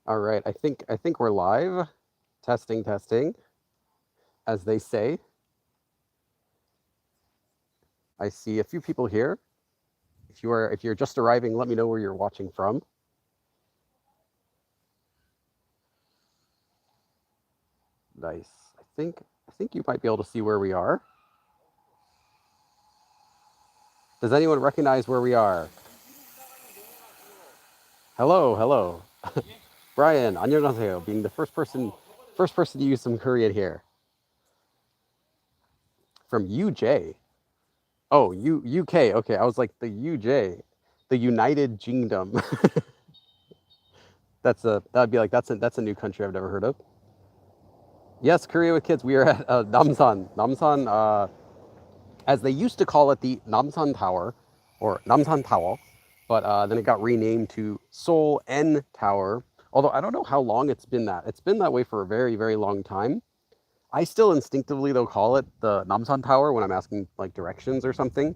All right, I think we're live. Testing, testing, as they say. I see a few people here. If you're just arriving, let me know where you're watching from. Nice. I think you might be able to see where we are. Does anyone recognize where we are? Hello, hello. Brian, 안녕하세요. Being the first person to use some Korean here. From UJ. Oh, UK. Okay, I was like the UJ, the United Kingdom. That'd be like that's a new country I've never heard of. Yes, Korea with kids. We are at Namsan. Namsan, as they used to call it, the Namsan Tower, or Namsan Tower, but then it got renamed to Seoul N Tower. Although I don't know how long it's been that. It's been that way for a very, very long time. I still instinctively though call it the Namsan Tower when I'm asking like directions or something.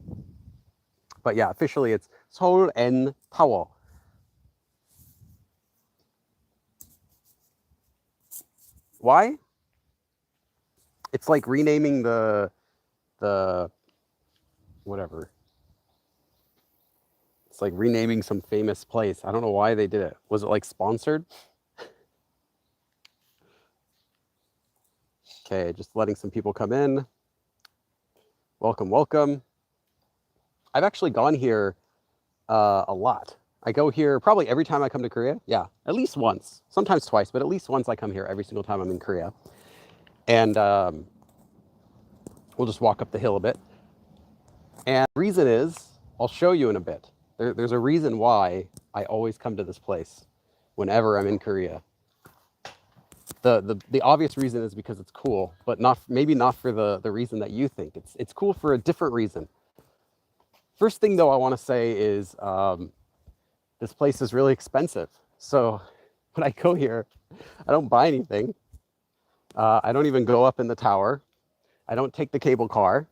But yeah, officially it's Seoul N Tower. Why? It's like renaming the whatever. It's like renaming some famous place. I don't know why they did it. Was it like sponsored? Okay, just letting some people come in. Welcome, welcome. I've actually gone here a lot. I go here probably every time I come to Korea. Yeah, at least once, sometimes twice, but at least once I come here every single time I'm in Korea. And we'll just walk up the hill a bit. And the reason is, I'll show you in a bit. There's a reason why I always come to this place whenever I'm in Korea. The obvious reason is because it's cool, but maybe not for the reason that you think. It's cool for a different reason. First thing though I want to say is this place is really expensive. So when I go here, I don't buy anything. I don't even go up in the tower. I don't take the cable car.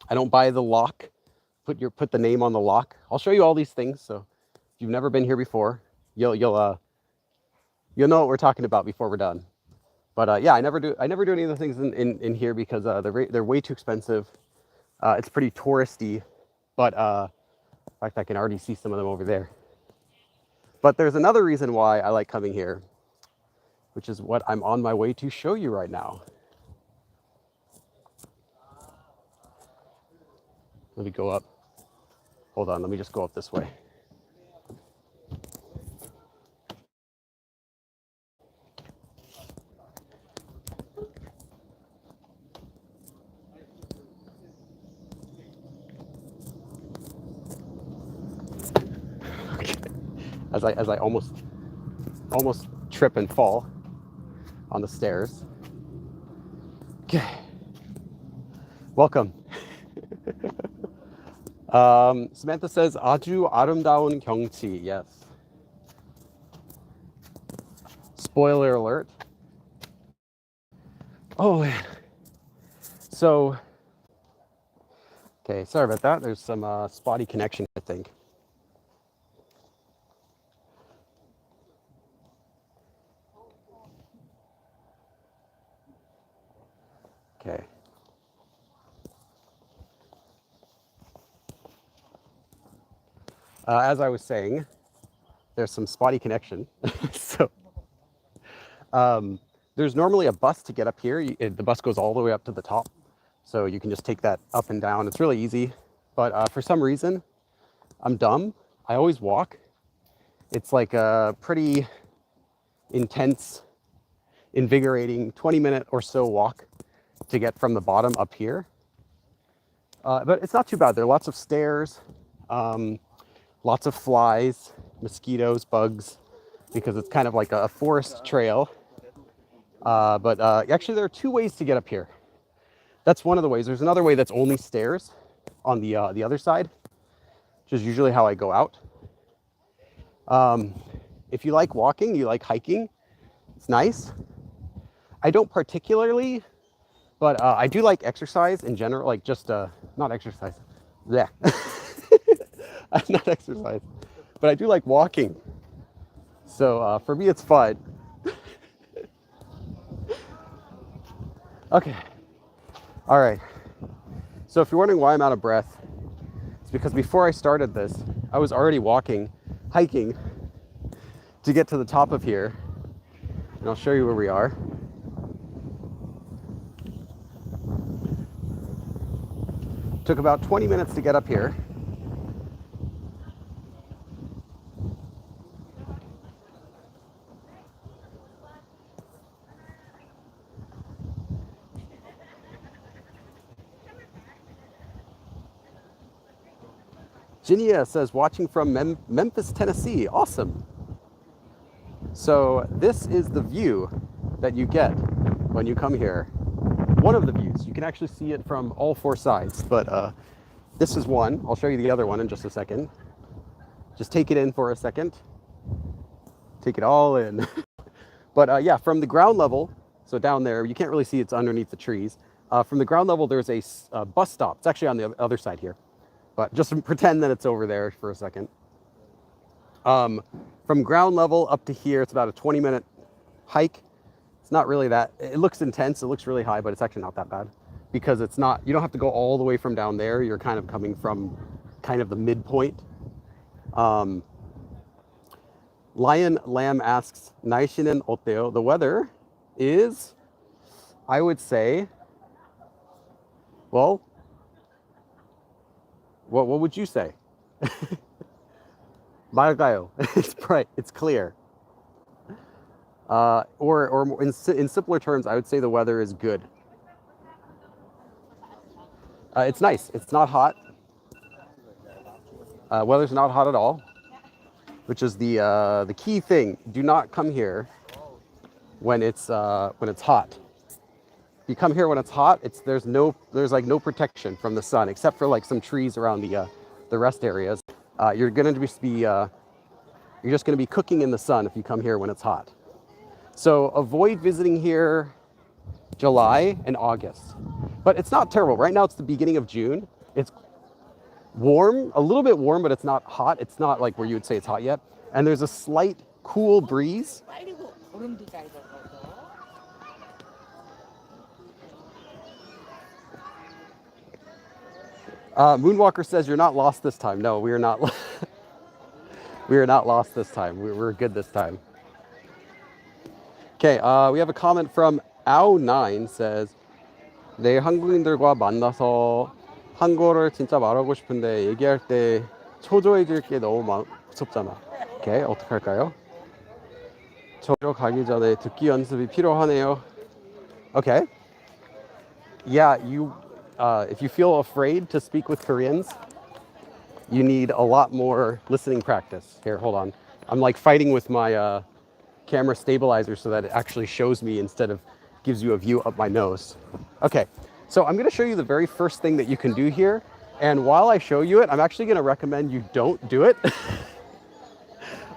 I don't buy the lock. Put the name on the lock. I'll show you all these things. So if you've never been here before, you'll know what we're talking about before we're done. But yeah, I never do any of the things in here because they're way too expensive. It's pretty touristy, but in fact, I can already see some of them over there. But there's another reason why I like coming here, which is what I'm on my way to show you right now. Let me go up. Hold on, let me just go up this way. As I almost trip and fall on the stairs. Okay. Welcome. Samantha says 아주 아름다운 경치. Yes. Spoiler alert. Oh man. So okay, sorry about that. There's some spotty connection, I think. Okay. As I was saying, there's some spotty connection. So there's normally a bus to get up here. The bus goes all the way up to the top. So you can just take that up and down. It's really easy. But for some reason, I'm dumb. I always walk. It's like a pretty intense, invigorating 20-minute or so walk to get from the bottom up here. But it's not too bad. There are lots of stairs, lots of flies, mosquitoes, bugs, because it's kind of like a forest trail. But actually, there are two ways to get up here. That's one of the ways. There's another way that's only stairs on the other side, which is usually how I go out. If you like walking, you like hiking, it's nice. I don't particularly, but I do like exercise in general, like just not exercise. Yeah. Not exercise, but I do like walking. So for me, it's fun. Okay. All right. So if you're wondering why I'm out of breath, it's because before I started this, I was already hiking to get to the top of here. And I'll show you where we are. Took about 20 minutes to get up here. Ginia says, watching from Memphis, Tennessee. Awesome. So this is the view that you get when you come here. One of the views. You can actually see it from all four sides, but this is one. I'll show you the other one in just a second. Just take it in for a second. Take it all in. But yeah, from the ground level, so down there, you can't really see it's underneath the trees. From the ground level, there's a bus stop. It's actually on the other side here. But just pretend that it's over there for a second. From ground level up to here, it's about a 20-minute hike. It's not really that, it looks intense, it looks really high, but it's actually not that bad because it's not, you don't have to go all the way from down there. You're kind of coming from kind of the midpoint. Lion Lamb asks, 날씨는 어때요? The weather is, I would say, well, what would you say? 맑아요. It's bright. It's clear. Or in simpler terms, I would say the weather is good. It's nice. It's not hot. Weather's not hot at all, which is the key thing. Do not come here when it's hot. If you come here when it's hot, there's like no protection from the sun except for like some trees around the rest areas. You're just going to be cooking in the sun if you come here when it's hot. So avoid visiting here July and August. But it's not terrible. Right now it's the beginning of June. It's warm, a little bit warm, but it's not hot. It's not like where you would say it's hot yet. And there's a slight cool breeze. Moonwalker says you're not lost this time. No, we are not. We are not lost this time. We're good this time. Okay, we have a comment from Ao9 says, 내 한국인들과 만나서 한국어를 진짜 말하고 싶은데 얘기할 때 초조해질 게 너무 무섭잖아. 오케이, 어떻게 할까요? 저로 가기 전에 듣기 연습이 필요하네요. Okay. Yeah, if you feel afraid to speak with Koreans, you need a lot more listening practice. Here, hold on. I'm like fighting with my camera stabilizer so that it actually shows me instead of gives you a view up my nose. Okay, so I'm gonna show you the very first thing that you can do here. And while I show you it, I'm actually gonna recommend you don't do it.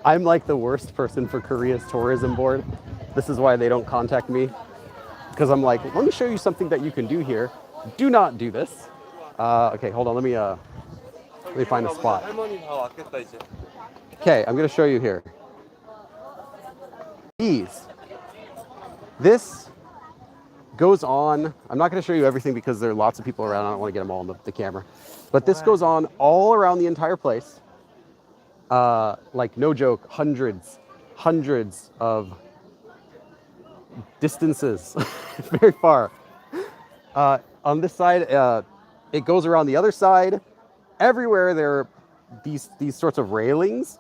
I'm like the worst person for Korea's tourism board. This is why they don't contact me. Because I'm like, let me show you something that you can do here. Do not do this. Okay, hold on, let me find a spot. Okay, I'm gonna show you here. This goes on, I'm not gonna show you everything because there are lots of people around, I don't wanna get them all on the camera. But this goes on all around the entire place. Like no joke, hundreds of distances, very far. On this side, it goes around the other side. Everywhere there are these sorts of railings,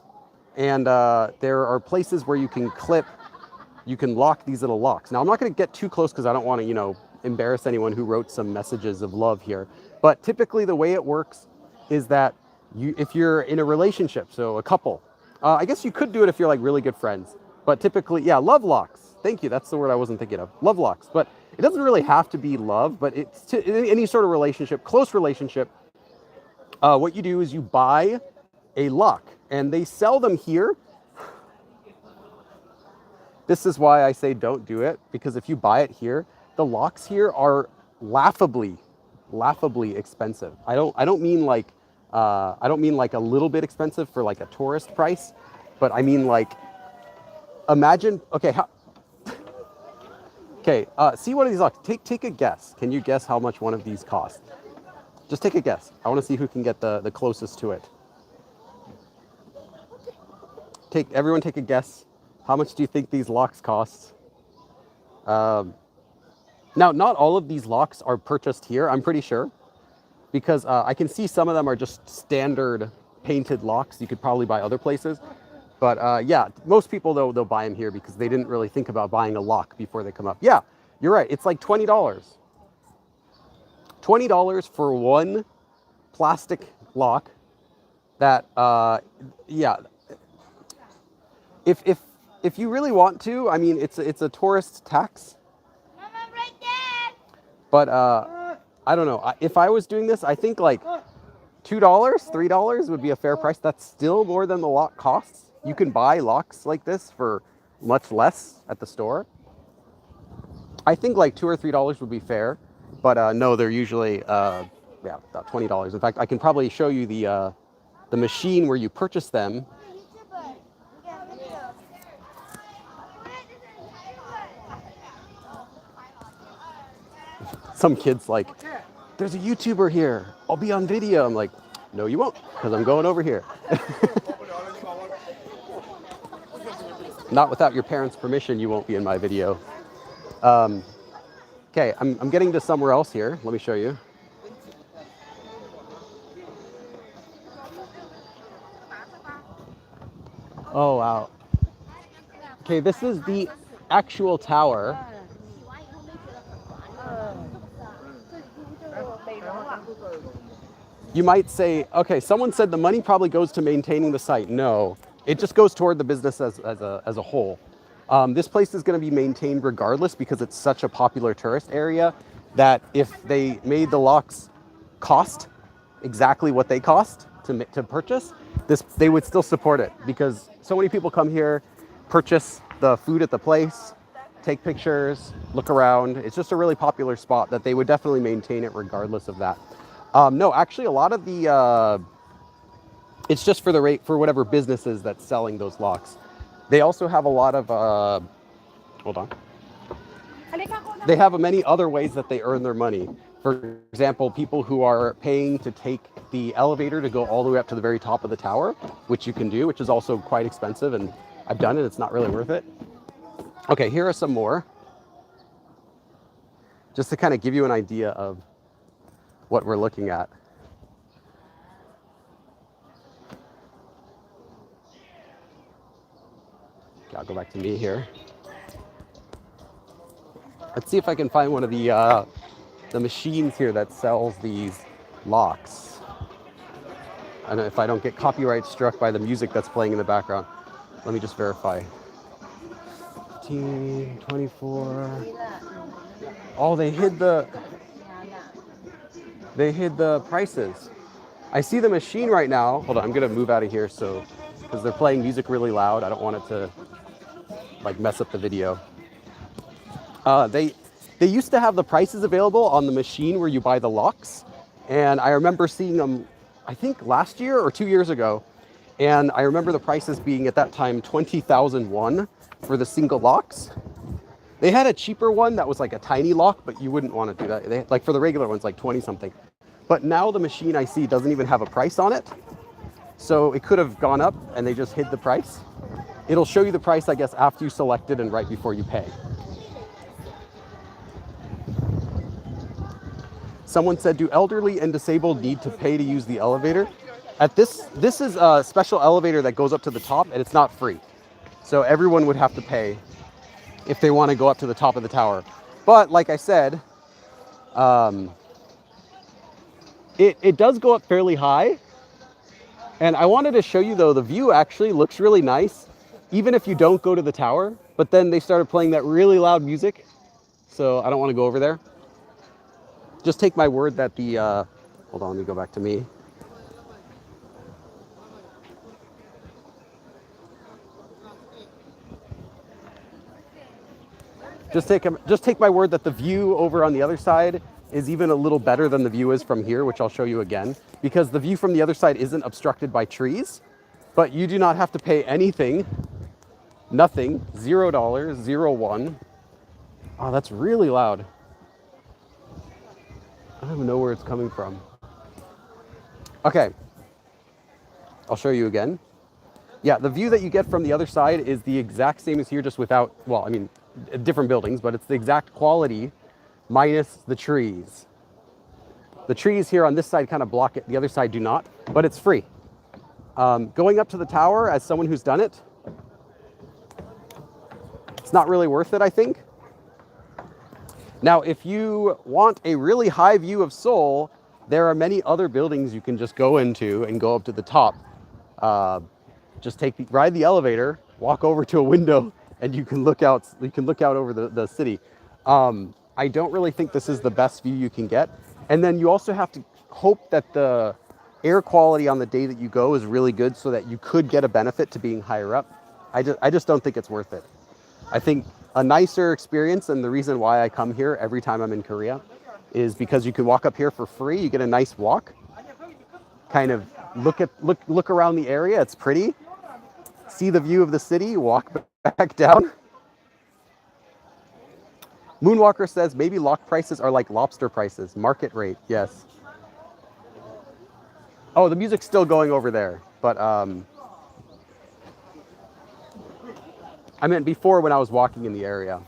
and there are places where you can lock these little locks. Now, I'm not going to get too close because I don't want to, embarrass anyone who wrote some messages of love here. But typically, the way it works is that if you're in a relationship, so a couple, I guess you could do it if you're like really good friends. But typically, yeah, love locks. Thank you. That's the word I wasn't thinking of. Love locks. But it doesn't really have to be love, but it's any sort of relationship, close relationship. What you do is you buy a lock, and they sell them here. This is why I say don't do it, because if you buy it here, the locks here are laughably expensive. I don't mean like a little bit expensive for like a tourist price, but I mean like Imagine, okay, okay, see one of these locks. Take a guess. Can you guess how much one of these costs? Just take a guess. I want to see who can get the closest to it. Everyone take a guess. How much do you think these locks cost? Now, not all of these locks are purchased here, I'm pretty sure, because I can see some of them are just standard painted locks you could probably buy other places. But yeah, most people, though, they'll buy them here because they didn't really think about buying a lock before they come up. Yeah, you're right. It's like $20. $20 for one plastic lock that, yeah, if you really want to, I mean, it's a tourist tax. Mama, right there. But I don't know. If I was doing this, I think like $2, $3 would be a fair price. That's still more than the lock costs. You can buy locks like this for much less at the store. I think like $2 or $3 would be fair, but no, they're usually yeah, about $20. In fact, I can probably show you the machine where you purchase them. Some kids like, there's a YouTuber here. I'll be on video. I'm like, no, you won't, because I'm going over here. Not without your parents' permission, you won't be in my video. Okay, I'm getting to somewhere else here. Let me show you. Oh, wow. Okay, this is the actual tower. You might say, okay, someone said the money probably goes to maintaining the site. No, it just goes toward the business as a whole. This place is going to be maintained regardless because it's such a popular tourist area that if they made the locks cost exactly what they cost to purchase, they would still support it because so many people come here, purchase the food at the place, take pictures, look around. It's just a really popular spot that they would definitely maintain it regardless of that. No, actually, a lot of the it's just for whatever businesses that's selling those locks. They also have a lot of hold on. They have many other ways that they earn their money. For example, people who are paying to take the elevator to go all the way up to the very top of the tower, which you can do, which is also quite expensive, and I've done it. It's not really worth it. Okay, here are some more, just to kind of give you an idea of what we're looking at. Okay, I'll go back to me here. Let's see if I can find one of the machines here that sells these locks. And if I don't get copyright struck by the music that's playing in the background. Let me just verify. 15, 24. Oh, they hid the prices. I see the machine right now. Hold on, I'm gonna move out of here because they're playing music really loud. I don't want it to like mess up the video. They used to have the prices available on the machine where you buy the locks, and I remember seeing them, I think last year or 2 years ago, and I remember the prices being at that time 20,000 won for the single locks. They had a cheaper one that was like a tiny lock, but you wouldn't want to do that. Like for the regular ones, like 20 something. But now the machine I see doesn't even have a price on it. So it could have gone up and they just hid the price. It'll show you the price, I guess, after you select it and right before you pay. Someone said, do elderly and disabled need to pay to use the elevator? This is a special elevator that goes up to the top and it's not free. So everyone would have to pay if they want to go up to the top of the tower. But like I said, it does go up fairly high. And I wanted to show you though, the view actually looks really nice, even if you don't go to the tower. But then they started playing that really loud music. So I don't want to go over there. Just take my word that the, hold on, let me go back to me. Just take my word that the view over on the other side is even a little better than the view is from here, which I'll show you again, because the view from the other side isn't obstructed by trees, but you do not have to pay anything Nothing. $0. 01. Oh, that's really loud. I don't even know where it's coming from. Okay. I'll show you again. Yeah, the view that you get from the other side is the exact same as here, just without, well, I mean, different buildings, but it's the exact quality minus the trees. The trees here on this side kind of block it. The other side do not, but it's free. Going up to the tower, as someone who's done it, it's not really worth it, I think. Now, if you want a really high view of Seoul, there are many other buildings you can just go into and go up to the top. Just ride the elevator, walk over to a window, and you can look out. You can look out over the city. I don't really think this is the best view you can get. And then you also have to hope that the air quality on the day that you go is really good, so that you could get a benefit to being higher up. I just don't think it's worth it. I think a nicer experience, and the reason why I come here every time I'm in Korea, is because you can walk up here for free. You get a nice walk, kind of look around the area. It's pretty. See the view of the city, walk back down. Moonwalker says maybe lock prices are like lobster prices, market rate. Yes. Oh, the music's still going over there, but I meant before when I was walking in the area.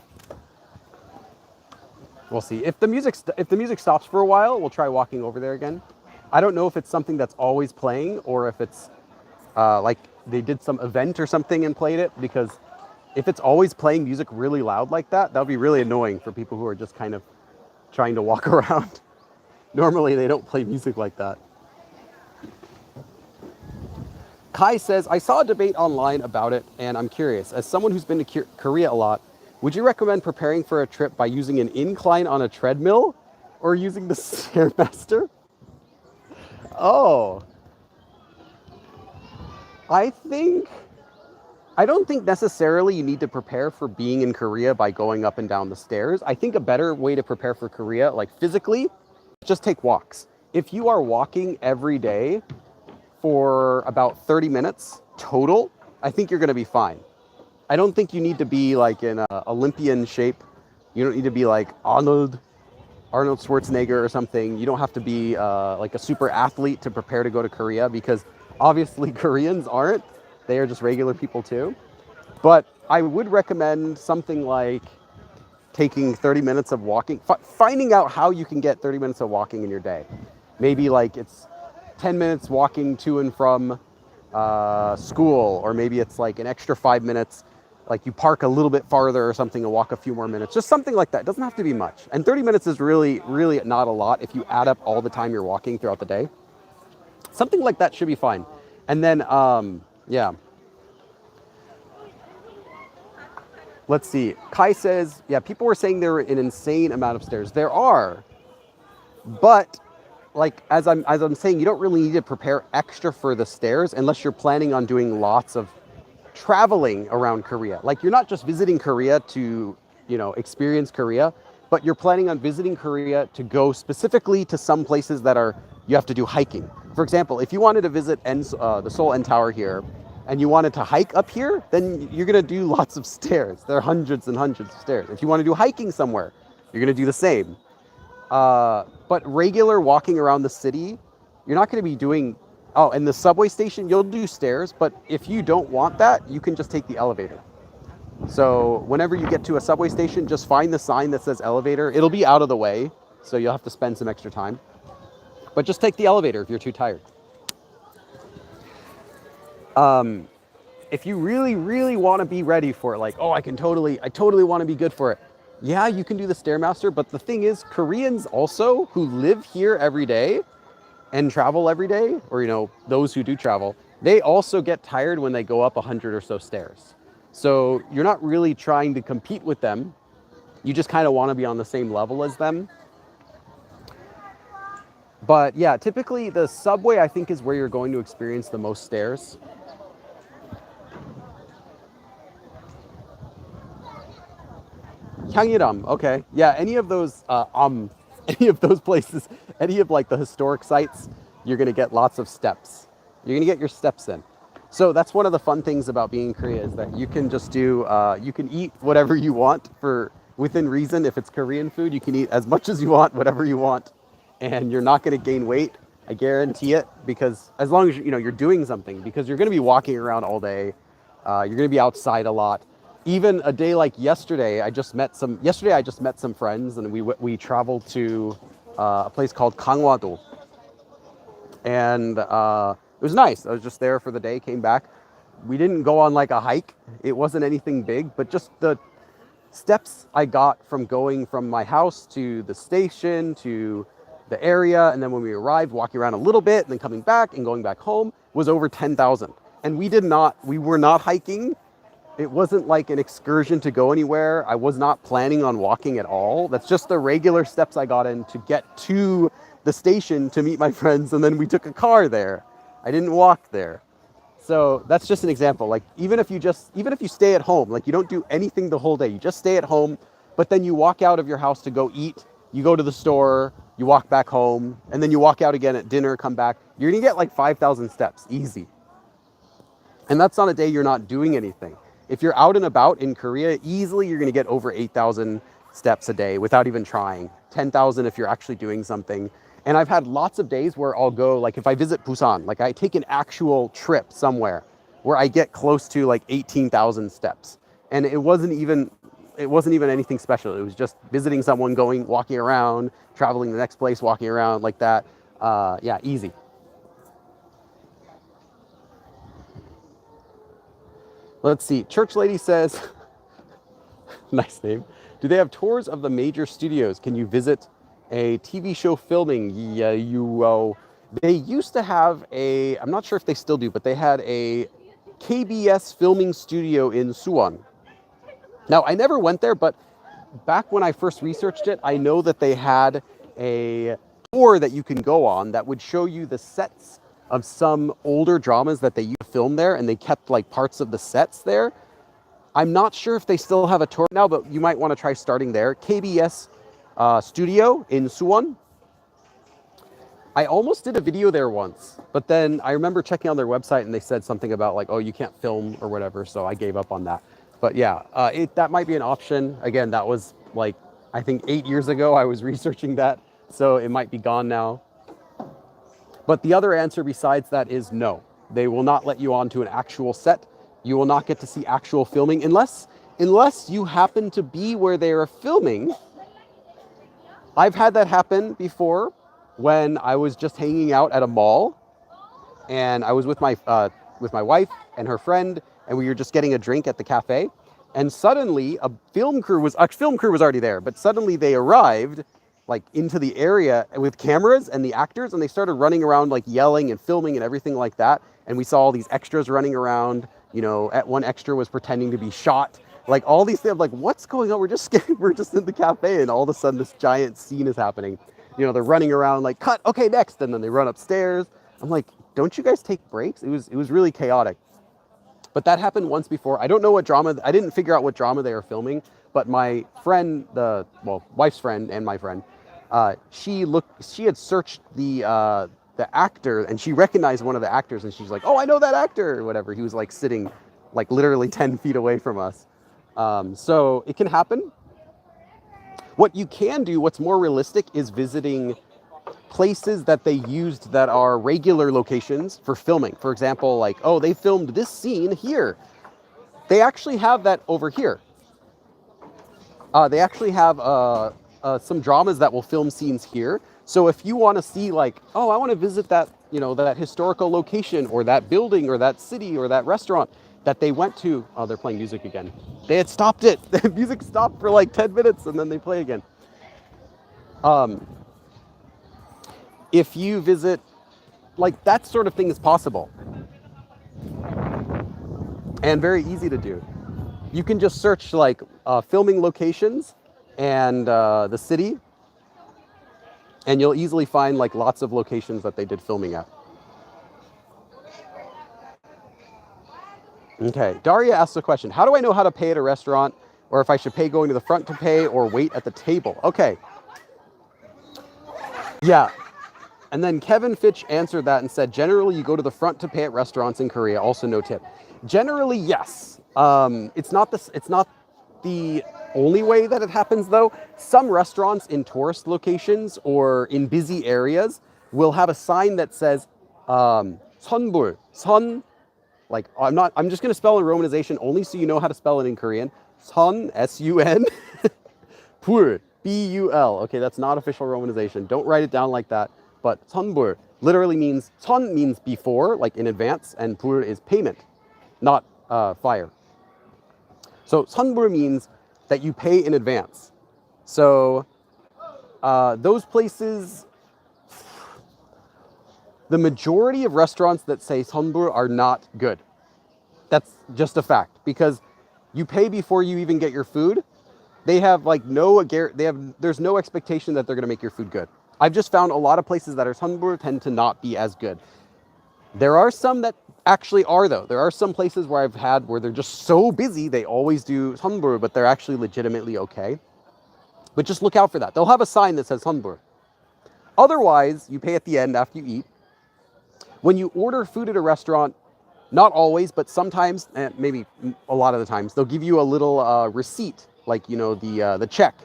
We'll see. If the music stops for a while, we'll try walking over there again. I don't know if it's something that's always playing, or if it's like they did some event or something and played it, because if it's always playing music really loud like that, that'll be really annoying for people who are just kind of trying to walk around. Normally they don't play music like that. Kai says, I saw a debate online about it, and I'm curious. As someone who's been to Korea a lot, would you recommend preparing for a trip by using an incline on a treadmill or using the Stairmaster? Oh. I don't think necessarily you need to prepare for being in Korea by going up and down the stairs. I think a better way to prepare for Korea, like physically, just take walks. If you are walking every day for about 30 minutes total, I think you're going to be fine. I don't think you need to be like in a Olympian shape. You don't need to be like Arnold Schwarzenegger or something. You don't have to be like a super athlete to prepare to go to Korea, because obviously Koreans aren't. They are just regular people too. But I would recommend something like taking 30 minutes of walking, finding out how you can get 30 minutes of walking in your day. Maybe like it's 10 minutes walking to and from school, or maybe it's like an extra 5 minutes, like you park a little bit farther or something and walk a few more minutes, just something like that. It doesn't have to be much. And 30 minutes is really, really not a lot if you add up all the time you're walking throughout the day. Something like that should be fine. And then, yeah. Let's see. Kai says, yeah, people were saying there were an insane amount of stairs. There are, but like as I'm saying, you don't really need to prepare extra for the stairs unless you're planning on doing lots of traveling around Korea. Like you're not just visiting Korea to, experience Korea, but you're planning on visiting Korea to go specifically to some places that you have to do hiking. For example, if you wanted to visit the Seoul N Tower here, and you wanted to hike up here, then you're gonna do lots of stairs. There are hundreds and hundreds of stairs. If you want to do hiking somewhere, you're gonna do the same. But regular walking around the city, you're not gonna be doing, in the subway station, you'll do stairs, but if you don't want that, you can just take the elevator. So whenever you get to a subway station, just find the sign that says elevator. It'll be out of the way, so you'll have to spend some extra time. But just take the elevator if you're too tired. If you really, really want to be ready for it, like, I totally want to be good for it. Yeah, you can do the Stairmaster, but the thing is, Koreans also who live here every day and travel every day, or, those who do travel, they also get tired when they go up 100 or so stairs. So you're not really trying to compete with them. You just kind of want to be on the same level as them. But yeah, typically the subway, I think, is where you're going to experience the most stairs. Gyeongniram, okay. Yeah, any of those places, any of like the historic sites, you're gonna get lots of steps. You're gonna get your steps in. So that's one of the fun things about being in Korea is that you can just do, you can eat whatever you want for within reason. If it's Korean food, you can eat as much as you want, whatever you want, and you're not going to gain weight. I guarantee it, because as long as you're doing something, because you're going to be walking around all day, you're going to be outside a lot. Even a day like yesterday, I just met some friends, and we traveled to a place called Gangwado, and it was nice. I was just there for the day, came back. We didn't go on like a hike. It wasn't anything big, but just the steps I got from going from my house to the station to the area, and then when we arrived, walking around a little bit, and then coming back and going back home was over 10,000. And we were not hiking. It wasn't like an excursion to go anywhere. I was not planning on walking at all. That's just the regular steps I got in to get to the station to meet my friends, and then we took a car there. I didn't walk there. So that's just an example. Like even if you stay at home, like you don't do anything the whole day, you just stay at home, but then you walk out of your house to go eat, you go to the store, you walk back home, and then you walk out again at dinner, come back, you're gonna get like 5,000 steps, easy. And that's on a day you're not doing anything. If you're out and about in Korea, easily you're gonna get over 8,000 steps a day without even trying. 10,000 if you're actually doing something. And I've had lots of days where I'll go, like if I visit Busan, like I take an actual trip somewhere where I get close to like 18,000 steps. And it wasn't even anything special. It was just visiting someone, walking around, traveling the next place, walking around like that. Yeah, easy. Let's see. Church Lady says, nice name. Do they have tours of the major studios? Can you visit a TV show filming? Yeah, they used to have I'm not sure if they still do, but they had a KBS filming studio in Suwon. Now, I never went there, but back when I first researched it, I know that they had a tour that you can go on that would show you the sets of some older dramas that they used to film there, and they kept like parts of the sets there. I'm not sure if they still have a tour now, but you might want to try starting there. KBS studio in Suwon. I almost did a video there once, but then I remember checking on their website and they said something about like, oh, you can't film or whatever, so I gave up on that. But yeah, that might be an option. Again, that was like, I think 8 years ago I was researching that, so it might be gone now. But the other answer besides that is no. They will not let you onto an actual set. You will not get to see actual filming unless you happen to be where they are filming. I've had that happen before when I was just hanging out at a mall, and I was with my wife and her friend, and we were just getting a drink at the cafe, and suddenly a film crew was already there, but suddenly they arrived like into the area with cameras and the actors, and they started running around like yelling and filming and everything like that. And we saw all these extras running around. One extra was pretending to be shot. Like all these things, like what's going on? We're just in the cafe, and all of a sudden this giant scene is happening. They're running around like, cut, okay, next, and then they run upstairs. I'm like, don't you guys take breaks? It was really chaotic. But that happened once before. I don't know what drama. I didn't figure out what drama they were filming. But my friend, wife's friend and my friend, she had searched the actor, and she recognized one of the actors, and she's like, oh, I know that actor, or whatever. He was like sitting like literally 10 feet away from us. So it can happen. What you can do, what's more realistic, is visiting places that they used that are regular locations for filming. For example, like, oh, they filmed this scene here. They actually have that over here. They actually have some dramas that will film scenes here. So if you want to see like, oh, I want to visit that, that historical location or that building or that city or that restaurant that they went to. Oh, they're playing music again. They had stopped it. The music stopped for like 10 minutes and then they play again. If you visit, like that sort of thing is possible and very easy to do. You can just search like filming locations and the city, and you'll easily find like lots of locations that they did filming at. Okay, Daria asks a question. How do I know how to pay at a restaurant, or if I should pay going to the front to pay or wait at the table? Okay. Yeah. And then Kevin Fitch answered that and said, generally, you go to the front to pay at restaurants in Korea, also no tip. Generally, yes. It's not the only way that it happens, though. Some restaurants in tourist locations or in busy areas will have a sign that says 선불, son, like I'm just going to spell in romanization only so you know how to spell it in Korean. Sun, S-U-N, 불, B-U-L. Okay, that's not official romanization. Don't write it down like that. But 선불 literally means, 선 means before, like in advance, and 불 is payment, not fire. So 선불 means that you pay in advance. So those places, the majority of restaurants that say 선불 are not good. That's just a fact, because you pay before you even get your food. They have like there's no expectation that they're going to make your food good. I've just found a lot of places that are 선불 tend to not be as good. There are some that actually are, though. There are some places where I've had where they're just so busy, they always do 선불, but they're actually legitimately okay. But just look out for that. They'll have a sign that says 선불. Otherwise, you pay at the end after you eat. When you order food at a restaurant, not always, but sometimes, and maybe a lot of the times, they'll give you a little receipt, like, you know, the check.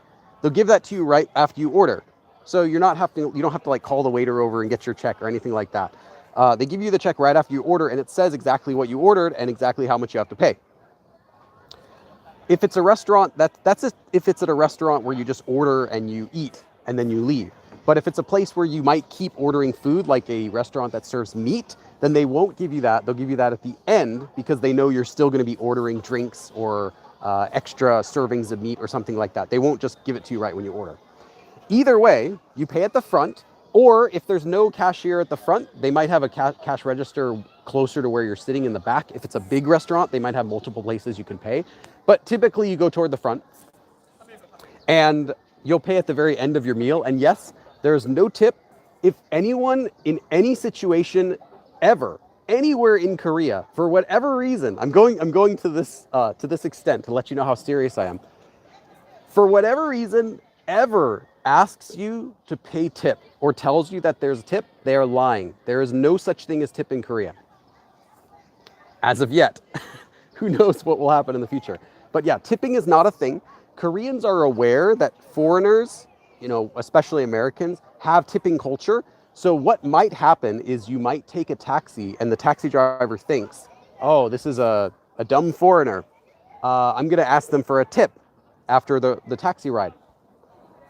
They'll give that to you right after you order. So you don't have to like call the waiter over and get your check or anything like that. They give you the check right after you order, and it says exactly what you ordered and exactly how much you have to pay. If it's a restaurant, if it's at a restaurant where you just order and you eat and then you leave. But if it's a place where you might keep ordering food, like a restaurant that serves meat, then they won't give you that. They'll give you that at the end because they know you're still going to be ordering drinks or extra servings of meat or something like that. They won't just give it to you right when you order. Either way, you pay at the front, or if there's no cashier at the front, they might have a cash register closer to where you're sitting in the back. If it's a big restaurant, they might have multiple places you can pay. But typically you go toward the front and you'll pay at the very end of your meal. And yes, there's no tip. If anyone in any situation ever, anywhere in Korea, for whatever reason, I'm going to this extent to let you know how serious I am. For whatever reason, ever asks you to pay tip or tells you that there's a tip, they are lying. There is no such thing as tip in Korea. As of yet. Who knows what will happen in the future. But yeah, tipping is not a thing. Koreans are aware that foreigners, you know, especially Americans, have tipping culture. So what might happen is you might take a taxi and the taxi driver thinks, oh, this is a dumb foreigner. I'm going to ask them for a tip after the taxi ride.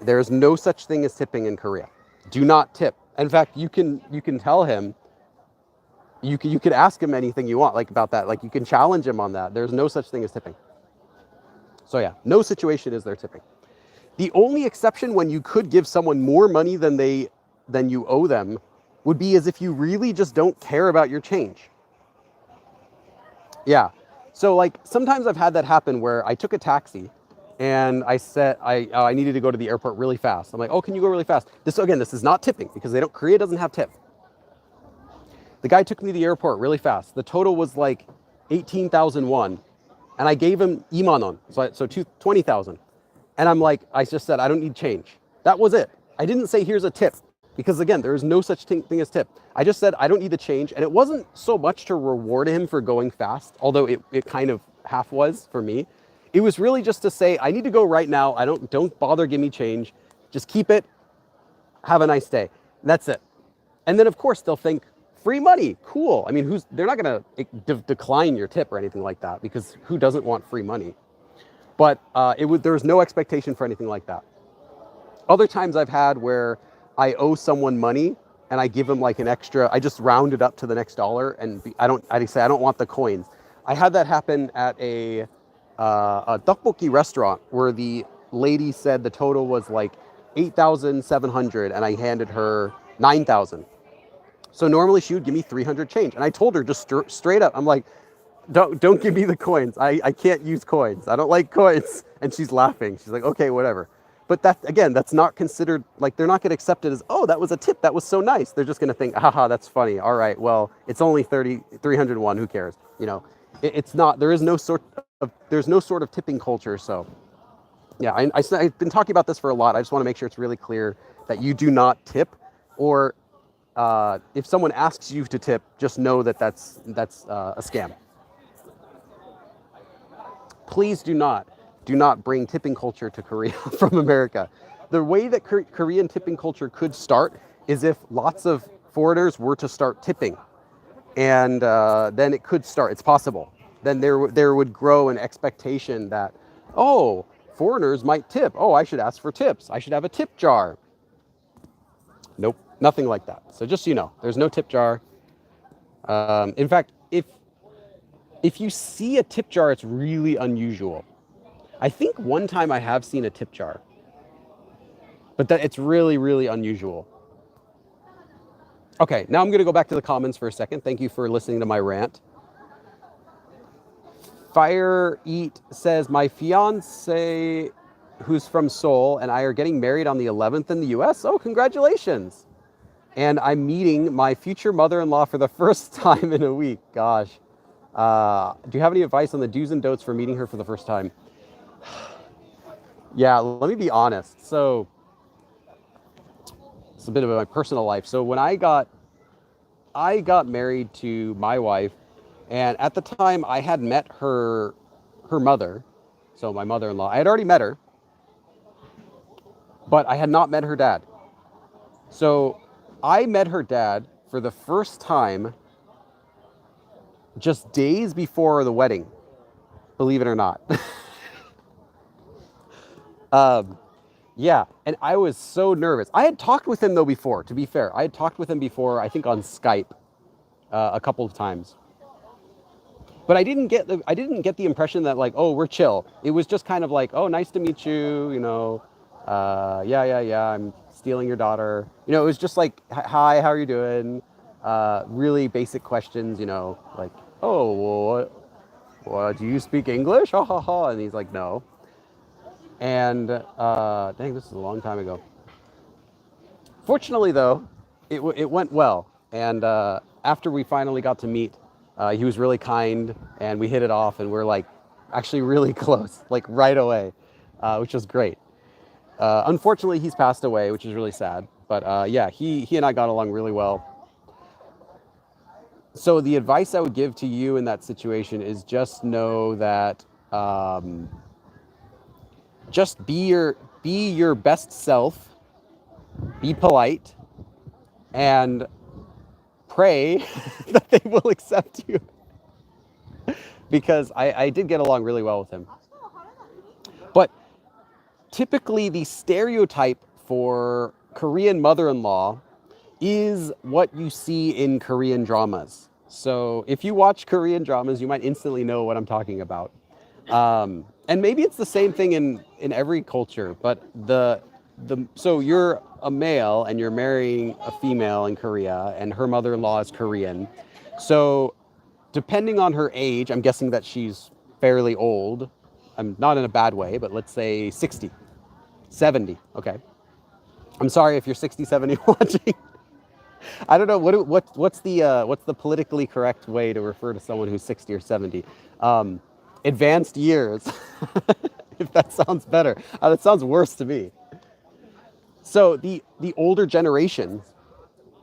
There's no such thing as tipping in Korea. Do not tip. In fact, you can tell him, you could ask him anything you want, like about that. Like you can challenge him on that. There's no such thing as tipping. So yeah, no situation is there tipping. The only exception when you could give someone more money than you owe them would be as if you really just don't care about your change. Yeah. So like sometimes I've had that happen where I took a taxi and I said I needed to go to the airport really fast. I'm like, oh, can you go really fast? This is not tipping because Korea doesn't have tip. The guy took me to the airport really fast. The total was like 18,000 won. And I gave him 2만 won, so 20,000. And I'm like, I just said, I don't need change. That was it. I didn't say, here's a tip. Because again, there is no such thing as tip. I just said, I don't need the change. And it wasn't so much to reward him for going fast, although it kind of half was for me. It was really just to say, I need to go right now. Don't bother give me change. Just keep it. Have a nice day. That's it. And then of course they'll think, free money, cool. I mean, they're not gonna decline your tip or anything like that because who doesn't want free money? But there was no expectation for anything like that. Other times I've had where I owe someone money and I give them like an extra, I just round it up to the next dollar and I say I don't want the coins. I had that happen at a tteokbokki restaurant where the lady said the total was like 8,700 and I handed her 9,000. So normally she would give me 300 change. And I told her just straight up, I'm like, don't give me the coins. I can't use coins. I don't like coins. And she's laughing. She's like, okay, whatever. But that's not considered, like, they're not going to accept it as, oh, that was a tip. That was so nice. They're just going to think, haha, that's funny. All right, well, it's only 301. Who cares? You know, it's not, there's no sort of tipping culture. So yeah, I've been talking about this for a lot. I just want to make sure it's really clear that you do not tip, or if someone asks you to tip, just know that that's a scam. Please do not bring tipping culture to Korea from America. The way that Korean tipping culture could start is if lots of foreigners were to start tipping, and then it could start. It's possible. Then there would grow an expectation that, oh, foreigners might tip. Oh, I should ask for tips. I should have a tip jar. Nope, nothing like that. So just so you know, there's no tip jar. In fact, if you see a tip jar, it's really unusual. I think one time I have seen a tip jar, but it's really, really unusual. Okay, now I'm going to go back to the comments for a second. Thank you for listening to my rant. Fire Eat says, my fiance, who's from Seoul, and I are getting married on the 11th in the US. Oh, congratulations. And I'm meeting my future mother-in-law for the first time in a week. Gosh. Do you have any advice on the do's and don'ts for meeting her for the first time? Yeah, let me be honest. So it's a bit of my personal life. So when I got married to my wife, and at the time I had met her mother, so my mother-in-law. I had already met her, but I had not met her dad. So I met her dad for the first time just days before the wedding, believe it or not. Yeah, and I was so nervous. I had talked with him though before, to be fair. I had talked with him before, I think on Skype, a couple of times. But I didn't get the impression that like, oh, we're chill. It was just kind of like, oh, nice to meet you, you know. Yeah, I'm stealing your daughter. You know, it was just like, hi, how are you doing? Really basic questions, you know, like, oh, well, what, do you speak English? Ha ha ha. And he's like, no. And dang, this is a long time ago. Fortunately, though, it went well. And after we finally got to meet, he was really kind, and we hit it off, and we're like actually really close, like right away, which was great. Unfortunately, he's passed away, which is really sad. But yeah, he and I got along really well. So the advice I would give to you in that situation is just know that just be your best self, be polite, and pray that they will accept you. Because I did get along really well with him. But typically the stereotype for Korean mother-in-law is what you see in Korean dramas. So if you watch Korean dramas, you might instantly know what I'm talking about. And maybe it's the same thing in every culture, but so you're a male and you're marrying a female in Korea, and her mother-in-law is Korean. So depending on her age, I'm guessing that she's fairly old. I'm not in a bad way, but let's say 60, 70. Okay. I'm sorry if you're 60, 70 watching. I don't know what's the politically correct way to refer to someone who's 60 or 70. Advanced years, if that sounds better. That sounds worse to me. So the older generations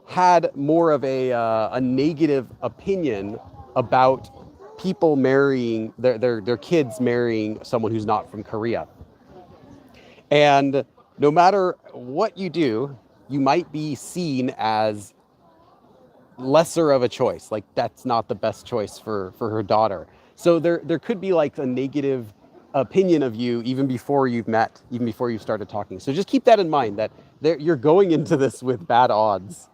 had more of a negative opinion about people marrying their kids marrying someone who's not from Korea. And no matter what you do, you might be seen as lesser of a choice. Like that's not the best choice for her daughter. So there could be like a negative opinion of you even before you've met, even before you started talking. So just keep that in mind, that you're going into this with bad odds.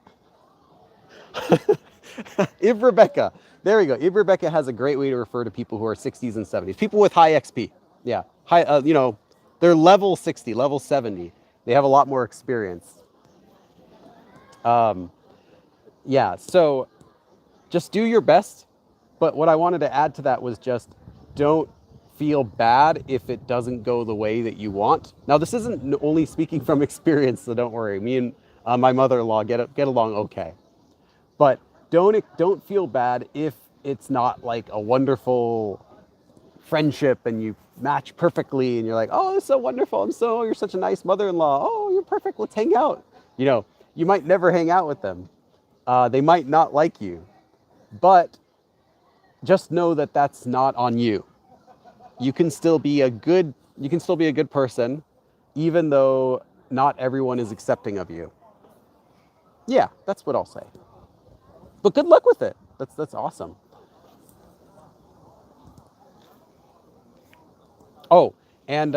Ib Rebecca. There we go. Ib Rebecca has a great way to refer to people who are 60s and 70s. People with high XP. Yeah. High, you know, they're level 60, level 70. They have a lot more experience. Yeah, so just do your best. But what I wanted to add to that was just don't feel bad if it doesn't go the way that you want. Now, this isn't only speaking from experience, so don't worry. Me and my mother-in-law get along okay. But don't feel bad if it's not like a wonderful friendship and you match perfectly and you're like, oh, it's so wonderful. You're such a nice mother-in-law. Oh, you're perfect. Let's hang out. You know, you might never hang out with them. They might not like you, but just know that that's not on you. You can still be a good person, even though not everyone is accepting of you. Yeah, that's what I'll say. But good luck with it. That's awesome. Oh, and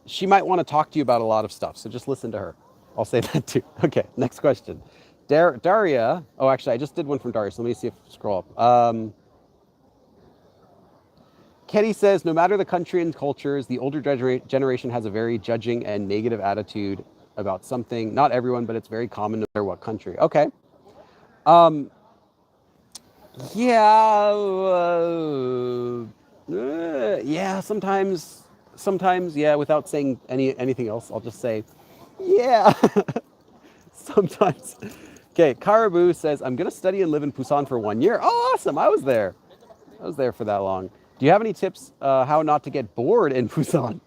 she might want to talk to you about a lot of stuff, so just listen to her. I'll say that too. Okay, next question. Daria. Oh, actually, I just did one from Daria, so let me see if scroll up. Kenny says, no matter the country and cultures, the older generation has a very judging and negative attitude about something. Not everyone, but it's very common no matter what country. Okay. Yeah. Yeah. Sometimes. Yeah. Without saying anything else, I'll just say, yeah. Sometimes. Okay. Caribou says, I'm gonna study and live in Busan for 1 year. Oh, awesome! I was there. For that long. Do you have any tips how not to get bored in Busan?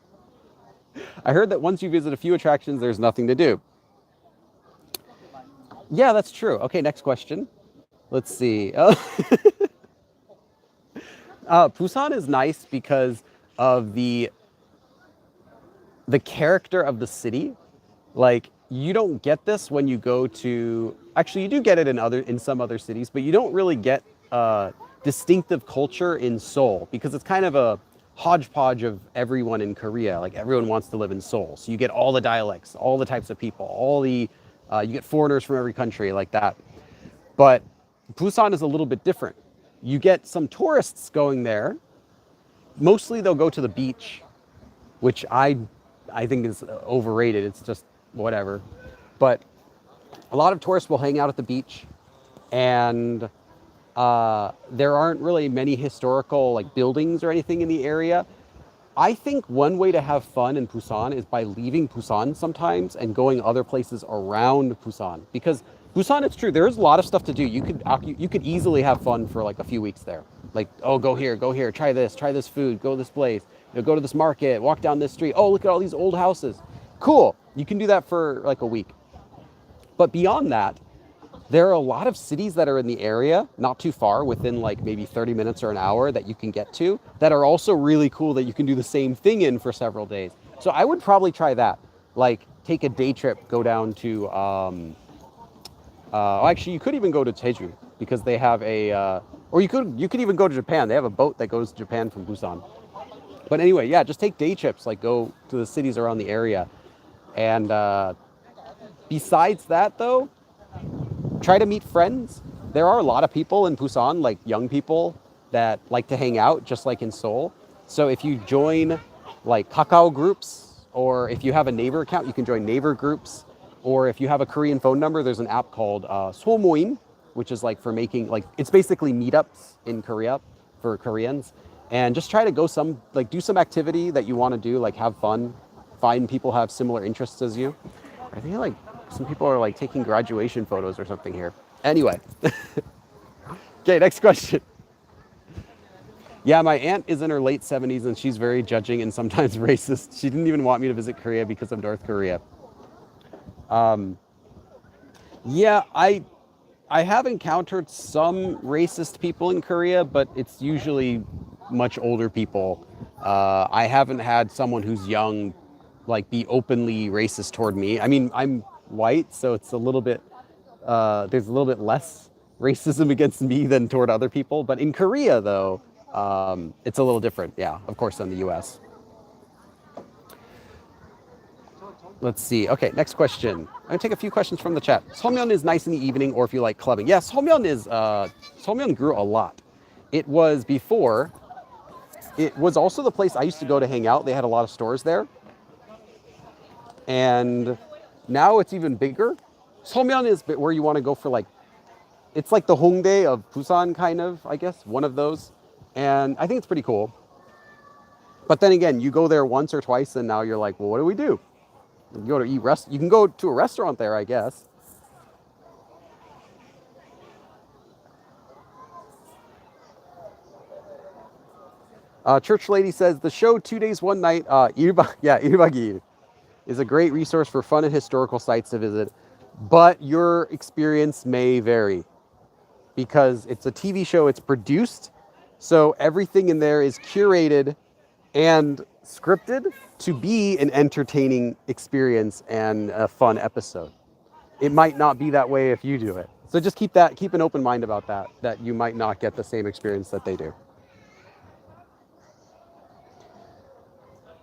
I heard that once you visit a few attractions, there's nothing to do. Yeah, that's true. Okay, next question. Let's see. Busan is nice because of the character of the city. Like, you don't get this when you go to, actually you do get it in some other cities, but you don't really get distinctive culture in Seoul because it's kind of a hodgepodge of everyone in Korea. Like, everyone wants to live in Seoul, so you get all the dialects, all the types of people, you get foreigners from every country like that. But Busan is a little bit different. You get some tourists going there. Mostly they'll go to the beach, which I think is overrated. It's just whatever. But a lot of tourists will hang out at the beach, and there aren't really many historical like buildings or anything in the area. I think one way to have fun in Busan is by leaving Busan sometimes and going other places around Busan. Because Busan, it's true, there's a lot of stuff to do. You could easily have fun for like a few weeks there. Like, oh, go here, try this food, go to this place, go to this market, walk down this street. Oh, look at all these old houses. Cool. You can do that for like a week. But beyond that, there are a lot of cities that are in the area, not too far, within like maybe 30 minutes or an hour that you can get to, that are also really cool that you can do the same thing in for several days. So I would probably try that. Like, take a day trip, go down to, actually, you could even go to Jeju because they have or you could even go to Japan. They have a boat that goes to Japan from Busan. But anyway, yeah, just take day trips, like go to the cities around the area. And besides that, though, try to meet friends. There are a lot of people in Busan, like young people, that like to hang out, just like in Seoul. So if you join like Kakao groups, or if you have a Naver account, you can join Naver groups. Or if you have a Korean phone number, there's an app called Somoin, which is like for making, like, it's basically meetups in Korea for Koreans. And just try to go do some activity that you want to do, like have fun, find people who have similar interests as you. I think like some people are like taking graduation photos or something here. Anyway. Okay, next question. Yeah, my aunt is in her late 70s and she's very judging and sometimes racist. She didn't even want me to visit Korea because of North Korea. Yeah, I have encountered some racist people in Korea, but it's usually much older people. I haven't had someone who's young like be openly racist toward me. I mean, I'm white, so it's a little bit there's a little bit less racism against me than toward other people. But in Korea, though, it's a little different. Yeah, of course, than the U.S. Let's see. Okay, next question. I'm gonna take a few questions from the chat. Seomyeon is nice in the evening, or if you like clubbing. Yeah, Seomyeon grew a lot. It was before. It was also the place I used to go to hang out. They had a lot of stores there. And now it's even bigger. Seomyeon is where you want to go for like, it's like the Hongdae of Busan, kind of, I guess, one of those. And I think it's pretty cool. But then again, you go there once or twice and now you're like, well, what do we do? You go to eat you can go to a restaurant there, I guess. Church Lady says, the show 2 days, 1 night, 1박 2일 is a great resource for fun and historical sites to visit. but your experience may vary because it's a TV show, it's produced, so everything in there is curated and scripted to be an entertaining experience and a fun episode. It might not be that way if you do it. So just keep an open mind about that you might not get the same experience that they do.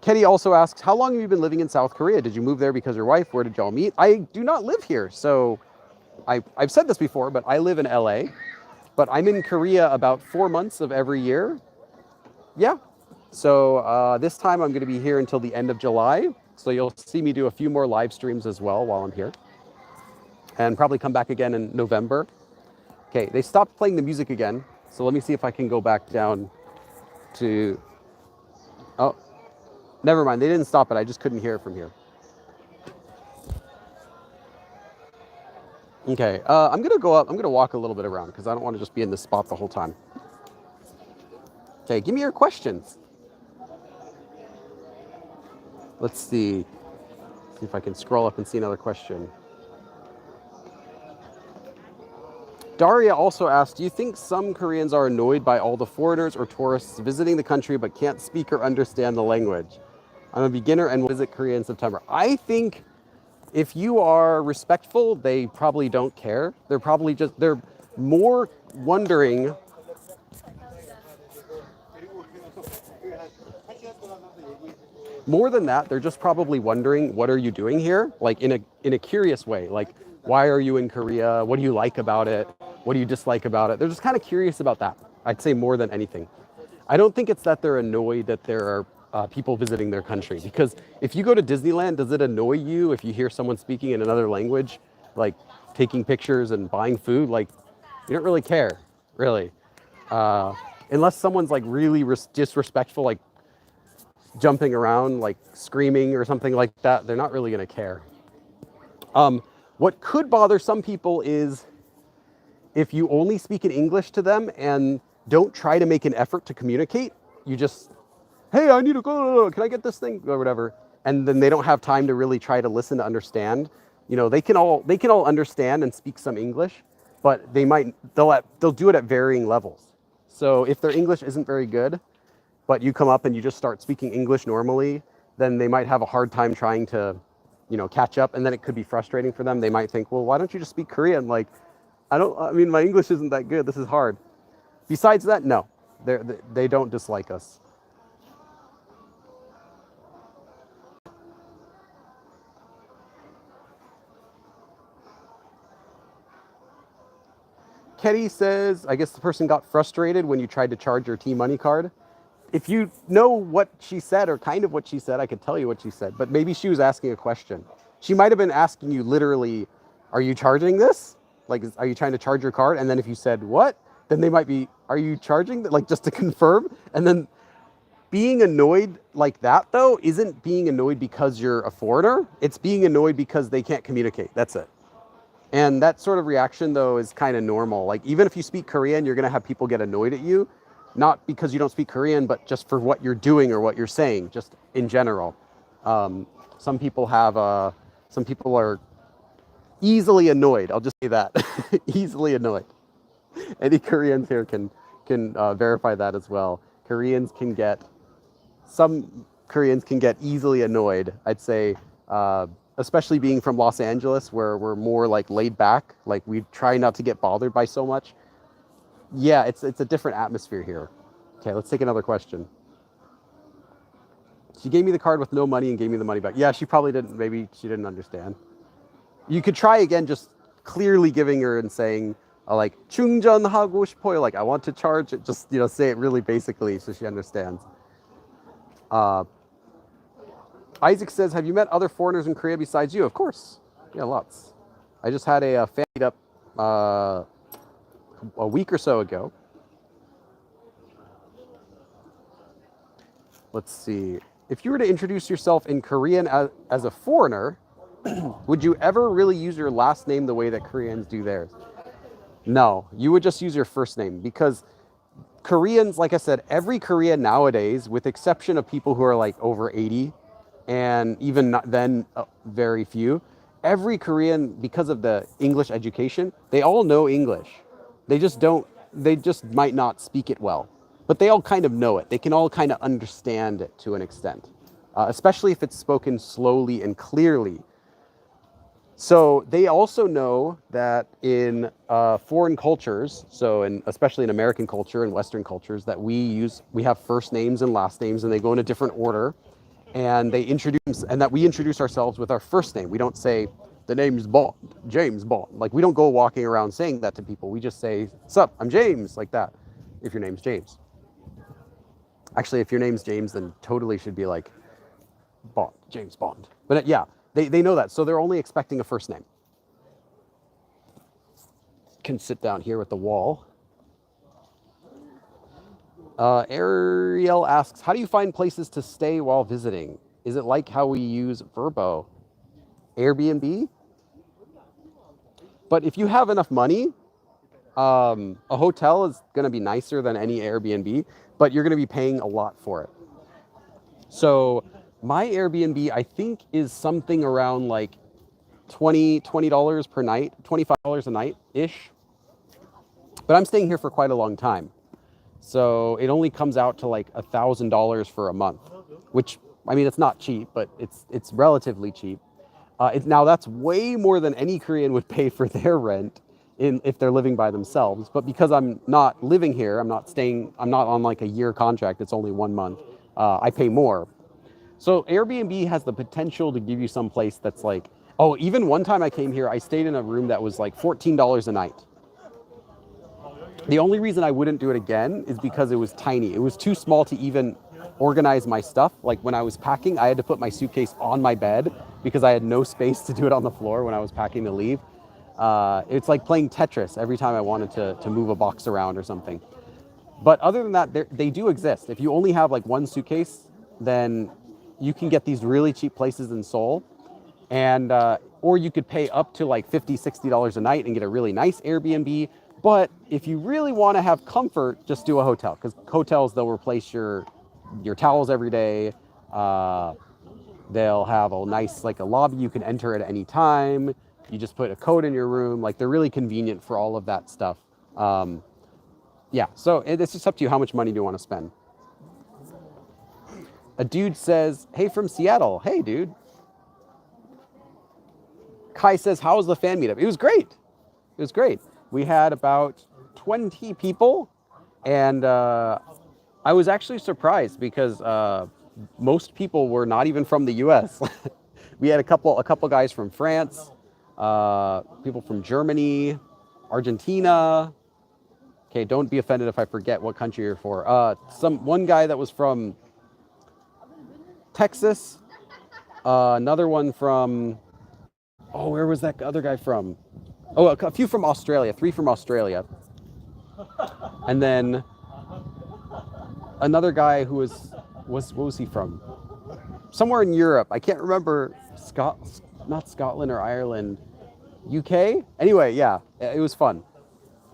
Kenny also asks, how long have you been living in South Korea? Did you move there because of your wife? Where did y'all meet? I do not live here. So I've said this before, but I live in LA, but I'm in Korea about 4 months of every year. Yeah. So this time I'm going to be here until the end of July. So you'll see me do a few more live streams as well while I'm here. And probably come back again in November. Okay, they stopped playing the music again. So let me see if I can go back down to... Oh, never mind. They didn't stop it. I just couldn't hear it from here. Okay, I'm going to go up. I'm going to walk a little bit around because I don't want to just be in this spot the whole time. Okay, give me your questions. Let's see. See if I can scroll up and see another question. Daria also asked, do you think some Koreans are annoyed by all the foreigners or tourists visiting the country but can't speak or understand the language? I'm a beginner and will visit Korea in September. I think if you are respectful, they probably don't care. They're more wondering. More than that, they're just probably wondering, what are you doing here? Like in a curious way, like, why are you in Korea? What do you like about it? What do you dislike about it? They're just kind of curious about that. I'd say more than anything. I don't think it's that they're annoyed that there are people visiting their country, because if you go to Disneyland, does it annoy you if you hear someone speaking in another language, like taking pictures and buying food? Like, you don't really care, really. Unless someone's like really disrespectful, like jumping around, like screaming or something like that, they're not really going to care. What could bother some people is if you only speak in English to them and don't try to make an effort to communicate. You just, hey, I need to go, can I get this thing, or whatever, and then they don't have time to really try to listen to understand. You know, they can all understand and speak some English, but they'll do it at varying levels. So if their English isn't very good, but you come up and you just start speaking English normally, then they might have a hard time trying to, catch up, and then it could be frustrating for them. They might think, well, why don't you just speak Korean? Like, my English isn't that good. This is hard. Besides that, no, they don't dislike us. Ketty says, I guess the person got frustrated when you tried to charge your T-Money card. If you know what she said, or kind of what she said, I could tell you what she said, but maybe she was asking a question. She might have been asking you literally, are you charging this? Like, are you trying to charge your card? And then if you said what, then they might be, are you charging? Like, just to confirm. And then being annoyed like that, though, isn't being annoyed because you're a foreigner. It's being annoyed because they can't communicate. That's it. And that sort of reaction, though, is kind of normal. Like, even if you speak Korean, you're going to have people get annoyed at you. Not because you don't speak Korean, but just for what you're doing or what you're saying, just in general. Some people are easily annoyed. I'll just say that. Easily annoyed. Any Koreans here can verify that as well. Some Koreans can get easily annoyed. I'd say, especially being from Los Angeles, where we're more like laid back, like we try not to get bothered by so much. Yeah, it's a different atmosphere here. Okay, let's take another question. She gave me the card with no money and gave me the money back. Yeah, she probably didn't. Maybe she didn't understand. You could try again, just clearly giving her and saying, like, 충전하고 싶어요, like, I want to charge it. Just, say it really basically so she understands. Isaac says, have you met other foreigners in Korea besides you? Of course. Yeah, lots. I just had a fan meetup a week or so ago. Let's see. If you were to introduce yourself in Korean as a foreigner, would you ever really use your last name the way that Koreans do theirs? No, you would just use your first name, because Koreans, like I said, every Korean nowadays, with exception of people who are like over 80, and even not then very few, every Korean, because of the English education, they all know English. They just might not speak it well, but they all kind of know it. They can all kind of understand it to an extent, especially if it's spoken slowly and clearly. So they also know that in foreign cultures, especially in American culture and Western cultures, that we have first names and last names, and they go in a different order, and that we introduce ourselves with our first name. We don't say the name's Bond, James Bond. Like, we don't go walking around saying that to people. We just say, "Sup, I'm James," like that. If your name's James. Actually, if your name's James, then totally should be like Bond, James Bond. But yeah. They know that, so they're only expecting a first name. Can sit down here with the wall. Ariel asks, how do you find places to stay while visiting? Is it like how we use Vrbo? Airbnb? But if you have enough money, a hotel is going to be nicer than any Airbnb, but you're going to be paying a lot for it. So my Airbnb, I think, is something around like $20 per night, $25 a night-ish. But I'm staying here for quite a long time. So it only comes out to like $1,000 for a month, which, I mean, it's not cheap, but it's relatively cheap. Now, that's way more than any Korean would pay for their rent if they're living by themselves. But because I'm not living here, I'm not on like a year contract, it's only 1 month, I pay more. So Airbnb has the potential to give you some place that's like, even one time I came here, I stayed in a room that was like $14 a night. The only reason I wouldn't do it again is because it was tiny. It was too small to even organize my stuff. Like, when I was packing, I had to put my suitcase on my bed because I had no space to do it on the floor when I was packing to leave. It's like playing Tetris every time I wanted to move a box around or something. But other than that, they do exist. If you only have like one suitcase, then you can get these really cheap places in Seoul, and or you could pay up to like $50, $60 a night and get a really nice Airbnb. But if you really want to have comfort, just do a hotel, because hotels, they'll replace your towels every day. They'll have a nice, like, a lobby you can enter at any time. You just put a code in your room. Like, they're really convenient for all of that stuff. Yeah, so it's just up to you. How much money do you want to spend? A dude says, hey, from Seattle. Hey, dude. Kai says, how was the fan meetup? It was great. It was great. We had about 20 people, and I was actually surprised because most people were not even from the US. We had a couple guys from France, people from Germany, Argentina. Okay, don't be offended if I forget what country you're for. One guy that was from Texas, another one from, where was that other guy from? A few from Australia, 3 from Australia. And then another guy who what was he from? Somewhere in Europe. I can't remember, not Scotland or Ireland, UK? Anyway, yeah, it was fun.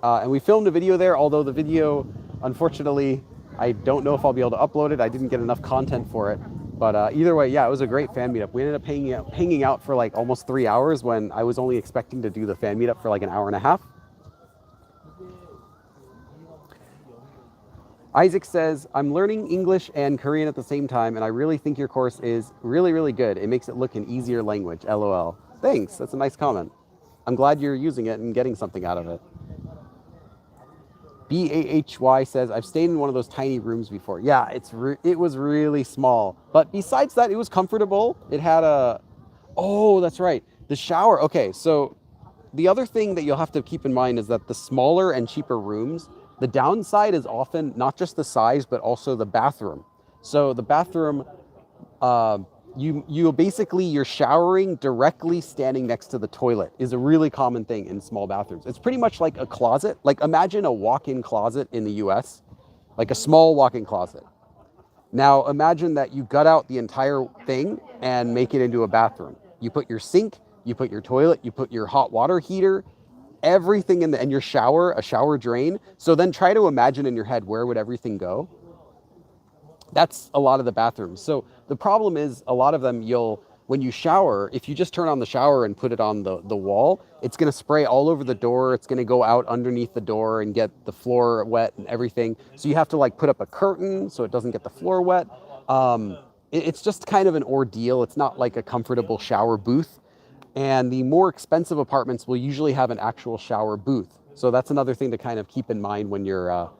And we filmed a video there, although the video, unfortunately, I don't know if I'll be able to upload it. I didn't get enough content for it. But either way, yeah, it was a great fan meetup. We ended up hanging out for like almost 3 hours when I was only expecting to do the fan meetup for like an hour and a half. Isaac says, I'm learning English and Korean at the same time, and I really think your course is really, really good. It makes it look an easier language, LOL. Thanks, that's a nice comment. I'm glad you're using it and getting something out of it. BAHY says, I've stayed in one of those tiny rooms before. Yeah, it was really small. But besides that, it was comfortable. It had that's right, the shower. Okay, so the other thing that you'll have to keep in mind is that the smaller and cheaper rooms, the downside is often not just the size, but also the bathroom. So the bathroom, you're showering directly standing next to the toilet is a really common thing in small bathrooms. It's pretty much like a closet. Like, imagine a walk-in closet in the US, like a small walk-in closet. Now imagine that you gut out the entire thing and make it into a bathroom. You put your sink, you put your toilet, you put your hot water heater, everything and your shower, a shower drain. So then try to imagine in your head, where would everything go? That's a lot of the bathrooms. So the problem is, a lot of them, you'll when you shower, if you just turn on the shower and put it on the wall, it's going to spray all over the door. It's going to go out underneath the door and get the floor wet and everything. So you have to like put up a curtain so it doesn't get the floor wet. It's just kind of an ordeal. It's not like a comfortable shower booth. And the more expensive apartments will usually have an actual shower booth. So that's another thing to kind of keep in mind when you're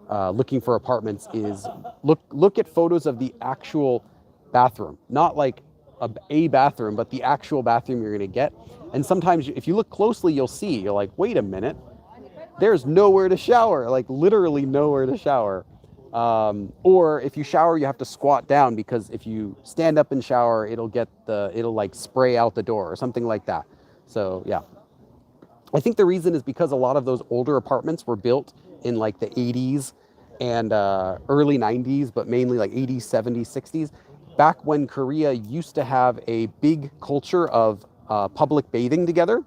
looking for apartments is look at photos of the actual bathroom, not like a bathroom, but the actual bathroom you're going to get. And sometimes if you look closely, you're like, wait a minute, there's nowhere to shower, like literally nowhere to shower. Or if you shower, you have to squat down because if you stand up and shower, it'll like spray out the door or something like that. So yeah, I think the reason is because a lot of those older apartments were built in like the 80s and early 90s, but mainly like 80s, 70s, 60s, back when Korea used to have a big culture of public bathing together.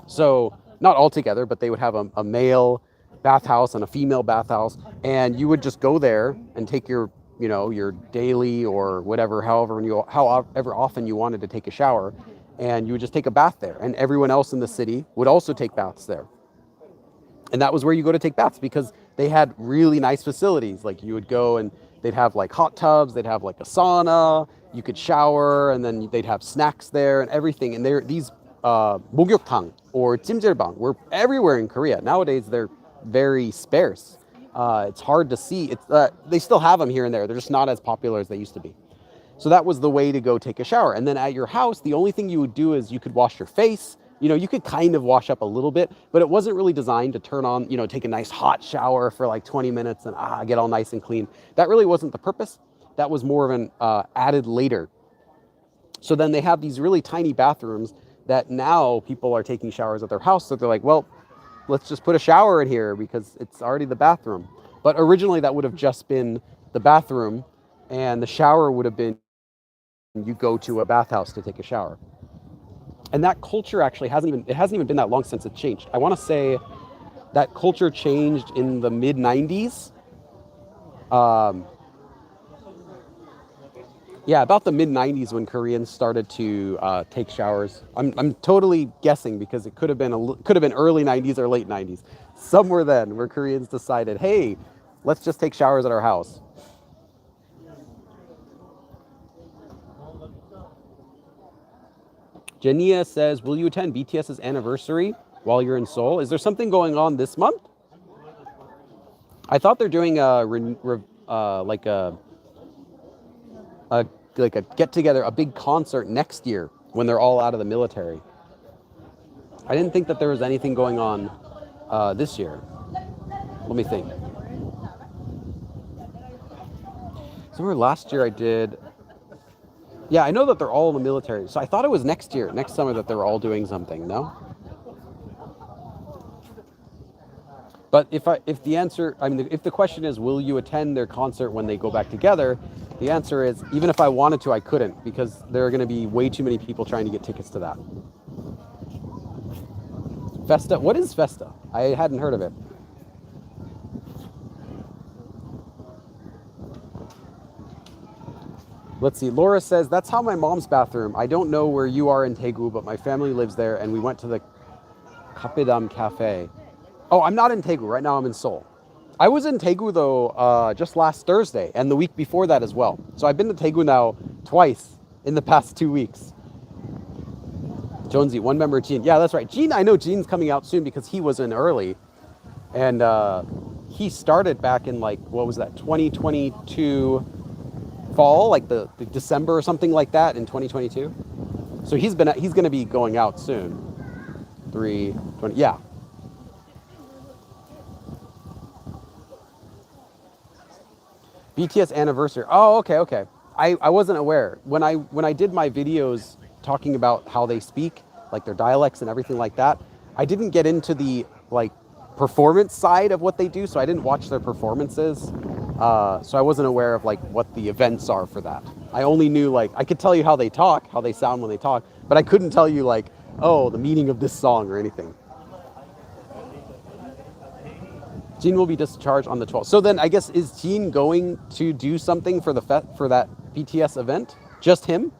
So not all together, but they would have a male bathhouse and a female bathhouse, and you would just go there and take your daily or whatever, however often you wanted to take a shower, and you would just take a bath there, and everyone else in the city would also take baths there. And that was where you go to take baths because they had really nice facilities. Like you would go and they'd have like hot tubs, they'd have like a sauna, you could shower, and then they'd have snacks there and everything. And these 목욕탕 or 찜질방 were everywhere in Korea. Nowadays they're very sparse. It's hard to see. They still have them here and there. They're just not as popular as they used to be. So that was the way to go take a shower. And then at your house, the only thing you would do is you could wash your face. You could kind of wash up a little bit, but it wasn't really designed to turn on, take a nice hot shower for like 20 minutes and get all nice and clean. That really wasn't the purpose. That was more of an added later. So then they have these really tiny bathrooms that now people are taking showers at their house. So they're like, well, let's just put a shower in here because it's already the bathroom. But originally that would have just been the bathroom, and the shower would have been you go to a bathhouse to take a shower. And that culture actually hasn't even been that long since it changed. I want to say that culture changed in the mid 90s. Yeah, about the mid 90s when Koreans started to take showers. I'm totally guessing because it could have been early 90s or late 90s. Somewhere then where Koreans decided, hey, let's just take showers at our house. Jania says, will you attend BTS's anniversary while you're in Seoul? Is there something going on this month? I thought they're doing like a get together, a big concert next year when they're all out of the military. I didn't think that there was anything going on this year. Let me think. Somewhere last year I did. Yeah, I know that they're all in the military. So I thought it was next summer that they were all doing something, no? But if the question is, will you attend their concert when they go back together? The answer is, even if I wanted to, I couldn't, because there are going to be way too many people trying to get tickets to that. Festa? What is Festa? I hadn't heard of it. Let's see. Laura says, that's how my mom's bathroom. I don't know where you are in Daegu, but my family lives there, and we went to the Kapedam Cafe. Oh, I'm not in Daegu. Right now I'm in Seoul. I was in Daegu, though, just last Thursday, and the week before that as well. So I've been to Daegu now twice in the past 2 weeks. Jonesy, one member, Gene. Yeah, that's right. Gene, I know Gene's coming out soon because he was in early. And he started back in, 2022 fall, like the December or something like that in 2022. So he's going to be going out soon. 3/20, yeah. BTS anniversary. Oh, okay. I wasn't aware. When I did my videos talking about how they speak, like their dialects and everything like that, I didn't get into the performance side of what they do, so I didn't watch their performances. So I wasn't aware of what the events are for that. I only knew I could tell you how they talk, how they sound when they talk, but I couldn't tell you the meaning of this song or anything. Gene will be discharged on the 12th. So then I guess, is Gene going to do something for that BTS event? Just him?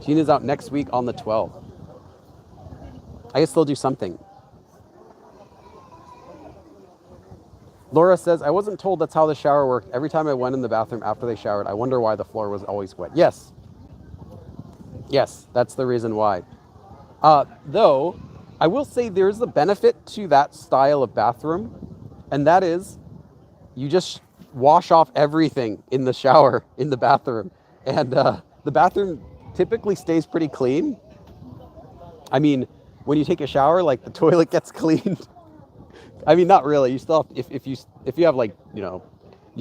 Tina's out next week on the 12th. I guess they'll do something. Laura says, I wasn't told that's how the shower worked. Every time I went in the bathroom after they showered, I wonder why the floor was always wet. Yes. Yes, that's the reason why. Though, I will say there's a benefit to that style of bathroom, and that is you just wash off everything in the shower in the bathroom. And the bathroom typically stays pretty clean. I mean, when you take a shower, like the toilet gets cleaned. I mean, not really. You still have, if you have like, you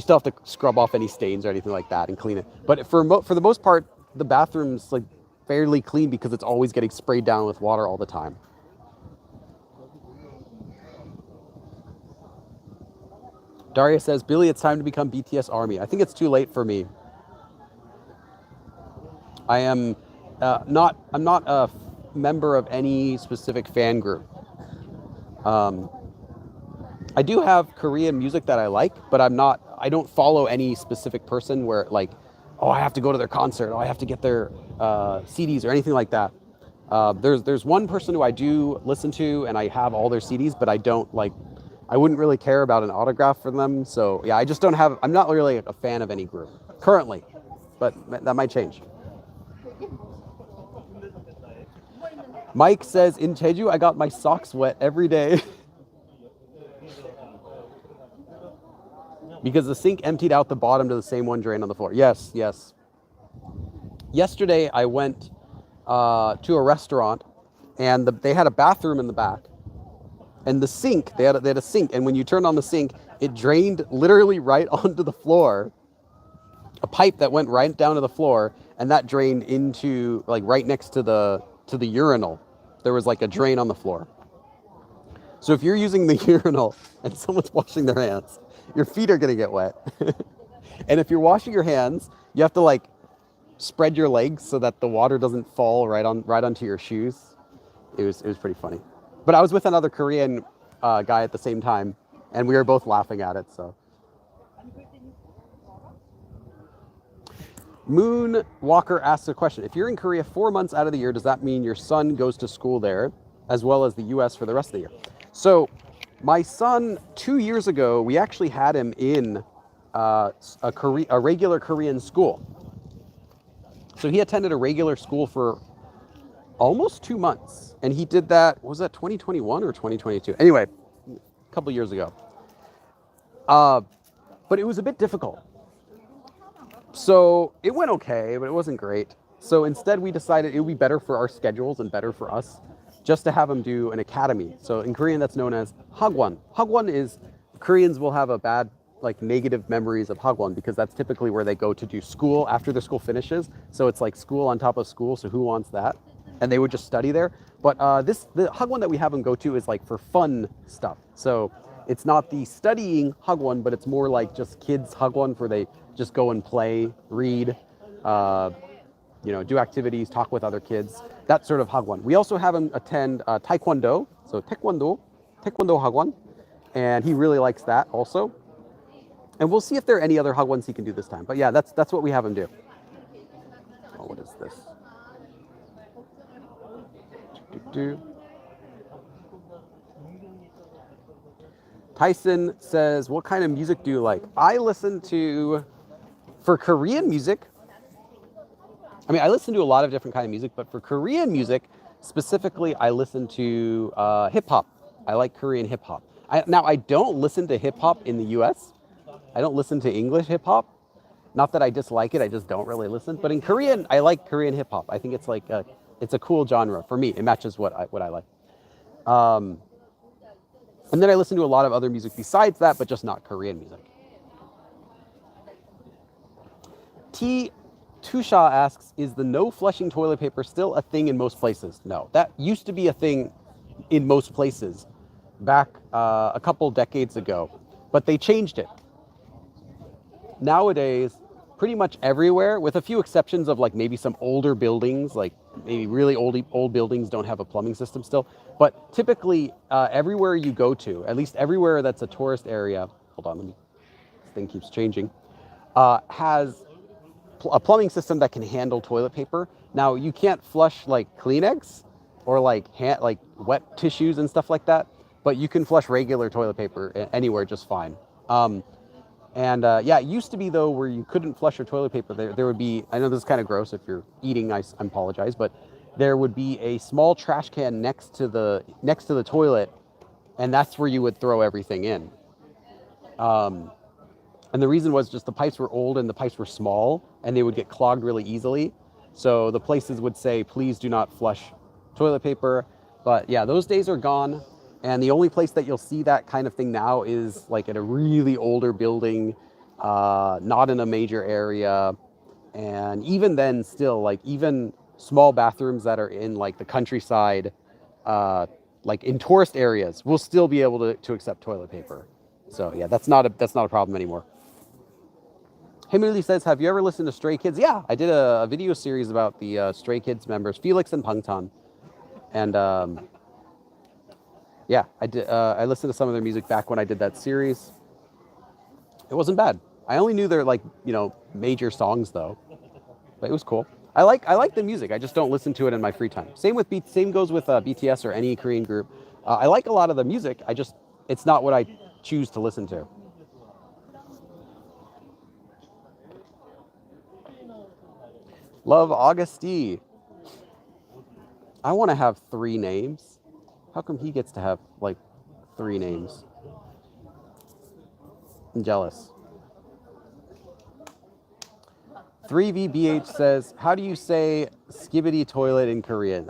still have to scrub off any stains or anything like that and clean it. But for the most part, the bathroom's like fairly clean because it's always getting sprayed down with water all the time. Daria says, Billy, it's time to become BTS Army. I think it's too late for me. I am I'm not a member of any specific fan group. I do have Korean music that I like, but I don't follow any specific person where like, oh, I have to go to their concert, oh, I have to get their CDs or anything like that. There's one person who I do listen to and I have all their CDs, but I wouldn't really care about an autograph from them. So yeah, I'm not really a fan of any group currently, but that might change. Mike says, in Jeju, I got my socks wet every day. Because the sink emptied out the bottom to the same one drain on the floor. Yes, yes. Yesterday, I went to a restaurant, and they had a bathroom in the back. And the sink, they had a sink, and when you turned on the sink, it drained literally right onto the floor. A pipe that went right down to the floor, and that drained into, like, right next to the urinal. There was, like, a drain on the floor. So if you're using the urinal and someone's washing their hands, your feet are going to get wet. And if you're washing your hands, you have to like spread your legs so that the water doesn't fall right onto your shoes. It was pretty funny. But I was with another Korean guy at the same time, and we were both laughing at it. So Moon Walker asks a question. If you're in Korea 4 months out of the year, does that mean your son goes to school there as well as the US for the rest of the year? So my son, 2 years ago, we actually had him in a regular Korean school. So he attended a regular school for almost 2 months. And he did that, was that 2021 or 2022? Anyway, a couple years ago. But it was a bit difficult. So it went okay, but it wasn't great. So instead we decided it would be better for our schedules and better for us just to have him do an academy. So in Korean, that's known as hagwon. Hagwon is, Koreans will have a bad, like negative memories of hagwon because that's typically where they go to do school after their school finishes. So it's like school on top of school. So who wants that? And they would just study there. But the hagwon that we have them go to is like for fun stuff. So it's not the studying hagwon, but it's more like just kids hagwon where they just go and play, read, do activities, talk with other kids, that sort of hagwon. We also have him attend taekwondo, so taekwondo hagwon, and he really likes that also. And we'll see if there are any other hagwons he can do this time. But yeah, that's what we have him do. Oh, what is this? Tyson says, what kind of music do you like? I listen to, for Korean music, I listen to a lot of different kind of music, but for Korean music, specifically, I listen to hip-hop. I like Korean hip-hop. Now, I don't listen to hip-hop in the US. I don't listen to English hip-hop. Not that I dislike it, I just don't really listen. But in Korean, I like Korean hip-hop. I think it's like, it's a cool genre for me. It matches what I like. And then I listen to a lot of other music besides that, but just not Korean music. T. Tusha asks, is the no flushing toilet paper still a thing in most places? No, that used to be a thing in most places back a couple decades ago, but they changed it. Nowadays, pretty much everywhere, with a few exceptions of like maybe some older buildings, like maybe really old buildings don't have a plumbing system still, but typically everywhere you go to, at least everywhere that's a tourist area, hold on, this thing keeps changing, has a plumbing system that can handle toilet paper. Now you can't flush like Kleenex or like wet tissues and stuff like that, but you can flush regular toilet paper anywhere just fine. Yeah, it used to be though where you couldn't flush your toilet paper. There would be, I know this is kind of gross if you're eating, I apologize, but there would be a small trash can next to the toilet, and that's where you would throw everything in. And the reason was just the pipes were old and the pipes were small and they would get clogged really easily. So the places would say, please do not flush toilet paper. But yeah, those days are gone. And the only place that you'll see that kind of thing now is like in a really older building, not in a major area. And even then still, like even small bathrooms that are in like the countryside, like in tourist areas, will still be able to accept toilet paper. So yeah, that's not a problem anymore. Himuli says, have you ever listened to Stray Kids? Yeah, I did a video series about the Stray Kids members, Felix and Pangtan. And yeah, I did. I listened to some of their music back when I did that series. It wasn't bad. I only knew their like, major songs though, but it was cool. I like the music. I just don't listen to it in my free time. Same goes with BTS or any Korean group. I like a lot of the music. It's not what I choose to listen to. Love Auguste. I want to have 3 names. How come he gets to have like 3 names? I'm jealous. 3VBH says, how do you say skibidi toilet in Korean?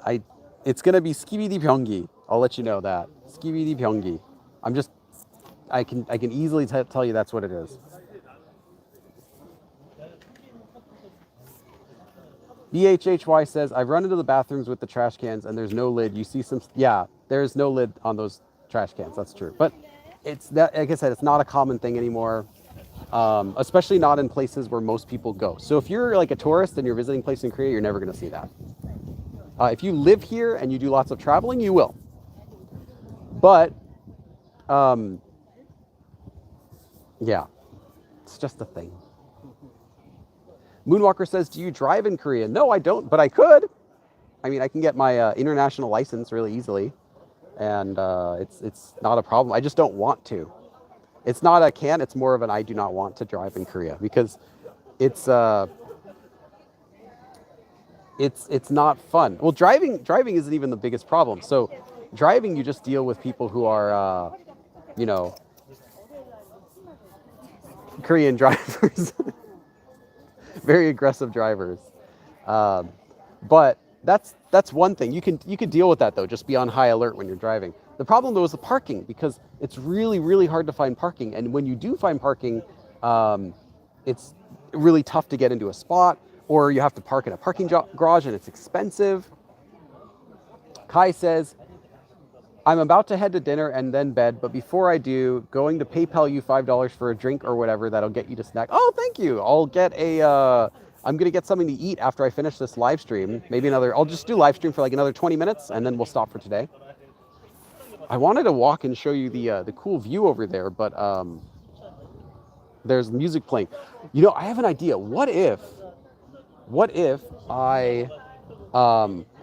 It's going to be skibidi byonggi. I'll let you know that. Skibidi byonggi. I can easily tell you that's what it is. BHHY says, I've run into the bathrooms with the trash cans and there's no lid. You see yeah, there's no lid on those trash cans. That's true. But like I said, it's not a common thing anymore. Especially not in places where most people go. So if you're like a tourist and you're visiting places in Korea, you're never going to see that. If you live here and you do lots of traveling, you will. But, yeah, it's just a thing. Moonwalker says, do you drive in Korea? No, I don't, but I could. I mean, I can get my international license really easily. And it's not a problem. I just don't want to. It's not a can, it's more of an I do not want to drive in Korea because it's not fun. Well, driving isn't even the biggest problem. So driving, you just deal with people who are, Korean drivers, very aggressive drivers. But that's one thing. You can deal with that though. Just be on high alert when you're driving. The problem though is the parking, because it's really, really hard to find parking. And when you do find parking, it's really tough to get into a spot, or you have to park in a parking garage and it's expensive. Kai says, I'm about to head to dinner and then bed, but before I do, going to PayPal you $5 for a drink or whatever that'll get you to snack. Oh, thank you. I'm going to get something to eat after I finish this live stream. I'll just do live stream for like another 20 minutes and then we'll stop for today. I wanted to walk and show you the cool view over there, but there's music playing. I have an idea. What if I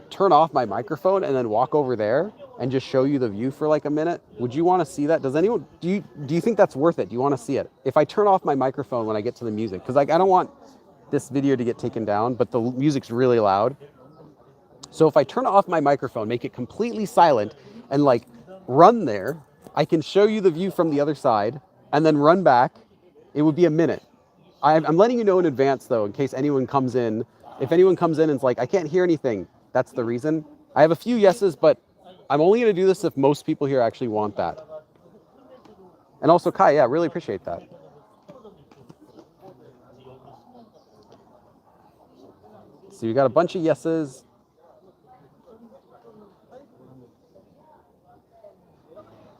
turn off my microphone and then walk over there and just show you the view for like a minute? Would you want to see that? Do you think that's worth it? Do you want to see it? If I turn off my microphone when I get to the music, because I don't want this video to get taken down, but the music's really loud. So if I turn off my microphone, make it completely silent, and like run there, I can show you the view from the other side and then run back. It would be a minute. I'm letting you know in advance though, in case anyone comes in. If anyone comes in and is like, I can't hear anything, that's the reason. I have a few yeses, but I'm only going to do this if most people here actually want that. And also Kai, yeah, really appreciate that. So you got a bunch of yeses.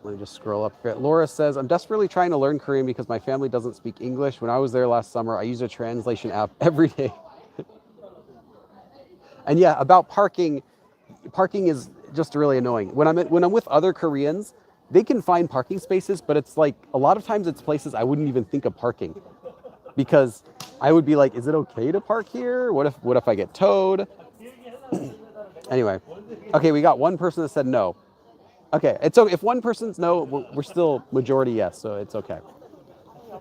Let me just scroll up here. Laura says, I'm desperately trying to learn Korean because my family doesn't speak English. When I was there last summer, I used a translation app every day. And yeah, about parking is just really annoying. When I'm with other Koreans, they can find parking spaces, but it's like a lot of times it's places I wouldn't even think of parking because I would be like, is it okay to park here? What if I get towed? Anyway, okay, we got one person that said no. Okay, it's so if one person's no, we're still majority yes, so it's okay.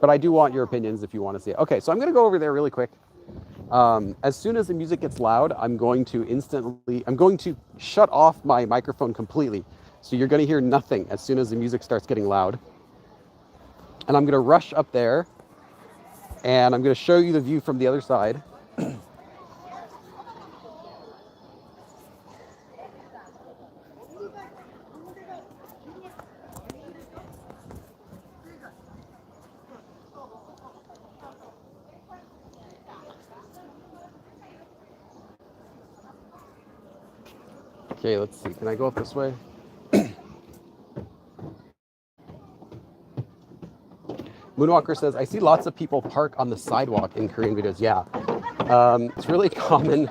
But I do want your opinions if you want to see it. Okay, so I'm gonna go over there really quick. As soon as the music gets loud, I'm going to shut off my microphone completely. So you're gonna hear nothing as soon as the music starts getting loud. And I'm gonna rush up there and I'm gonna show you the view from the other side. Okay, let's see. Can I go up this way? Moonwalker says, I see lots of people park on the sidewalk in Korean videos. Yeah, it's really common.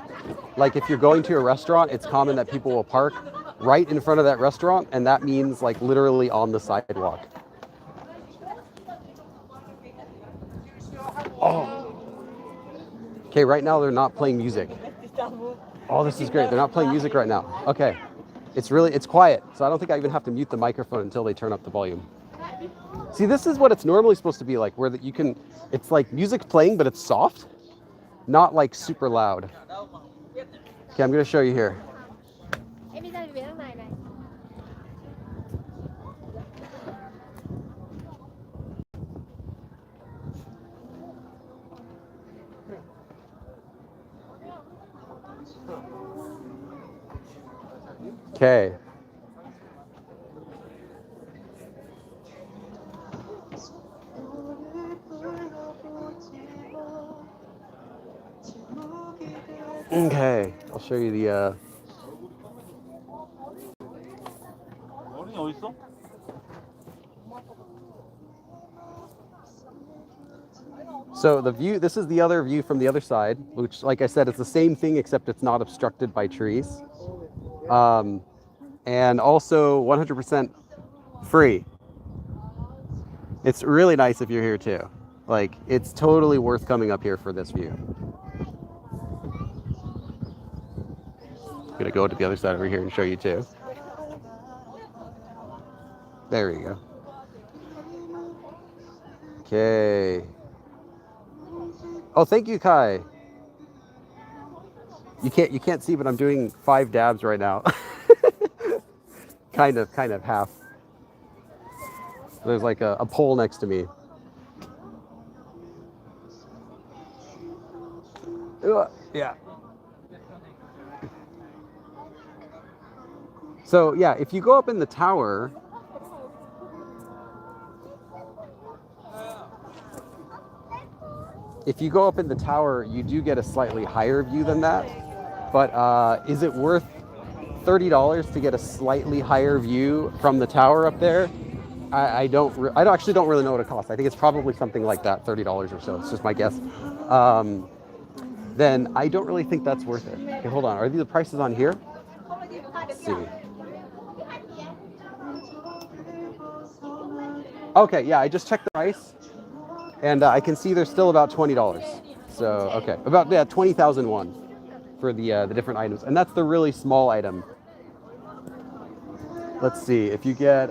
Like if you're going to a restaurant, it's common that people will park right in front of that restaurant, and that means like literally on the sidewalk. Oh. Okay, right now they're not playing music. Oh, this is great. They're not playing music right now. Okay. It's quiet, so I don't think I even have to mute the microphone until they turn up the volume. See, this is what it's normally supposed to be like, where that you can, it's like music playing, but it's soft, not like super loud. Okay, I'm gonna show you here. Okay. Okay, I'll show you the So the view, this is the other view from the other side, which, like I said, it's the same thing except it's not obstructed by trees. And also 100% free. It's really nice if you're here too. Like, it's totally worth coming up here for this view. I'm gonna go to the other side over here and show you too. There you go. Okay. Oh, thank you, Kai. You can't see, but I'm doing 5 dabs right now. kind of half. There's like a pole next to me. Yeah. So yeah, if you go up in the tower, you do get a slightly higher view than that. But is it worth $30 to get a slightly higher view from the tower up there? I actually don't really know what it costs. I think it's probably something like that, $30 or so. It's just my guess. Then I don't really think that's worth it. Okay, hold on. Are these the prices on here? Let's see. Okay, yeah, I just checked the price, and I can see there's still about $20. So okay, about 20,000 won for the different items, and that's the really small item. Let's see if you get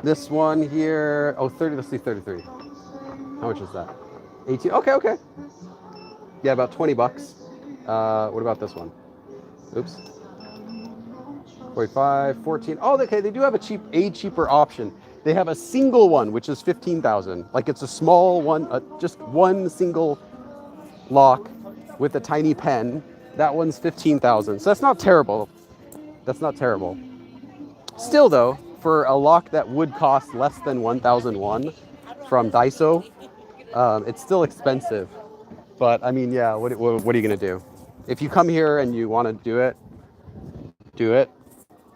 this one here. Oh, 30. Let's see, 33. How much is that? 18. Okay. Yeah, about 20 bucks. What about this one? Oops. 45, 14. Oh, okay. They do have a cheaper option. They have a single one, which is 15,000. Like it's a small one, just one single lock with a tiny pen. That one's 15,000. So that's not terrible. Still though, for a lock that would cost less than 1,001 from Daiso, it's still expensive. But I mean, yeah, what are you gonna do? If you come here and you want to do it.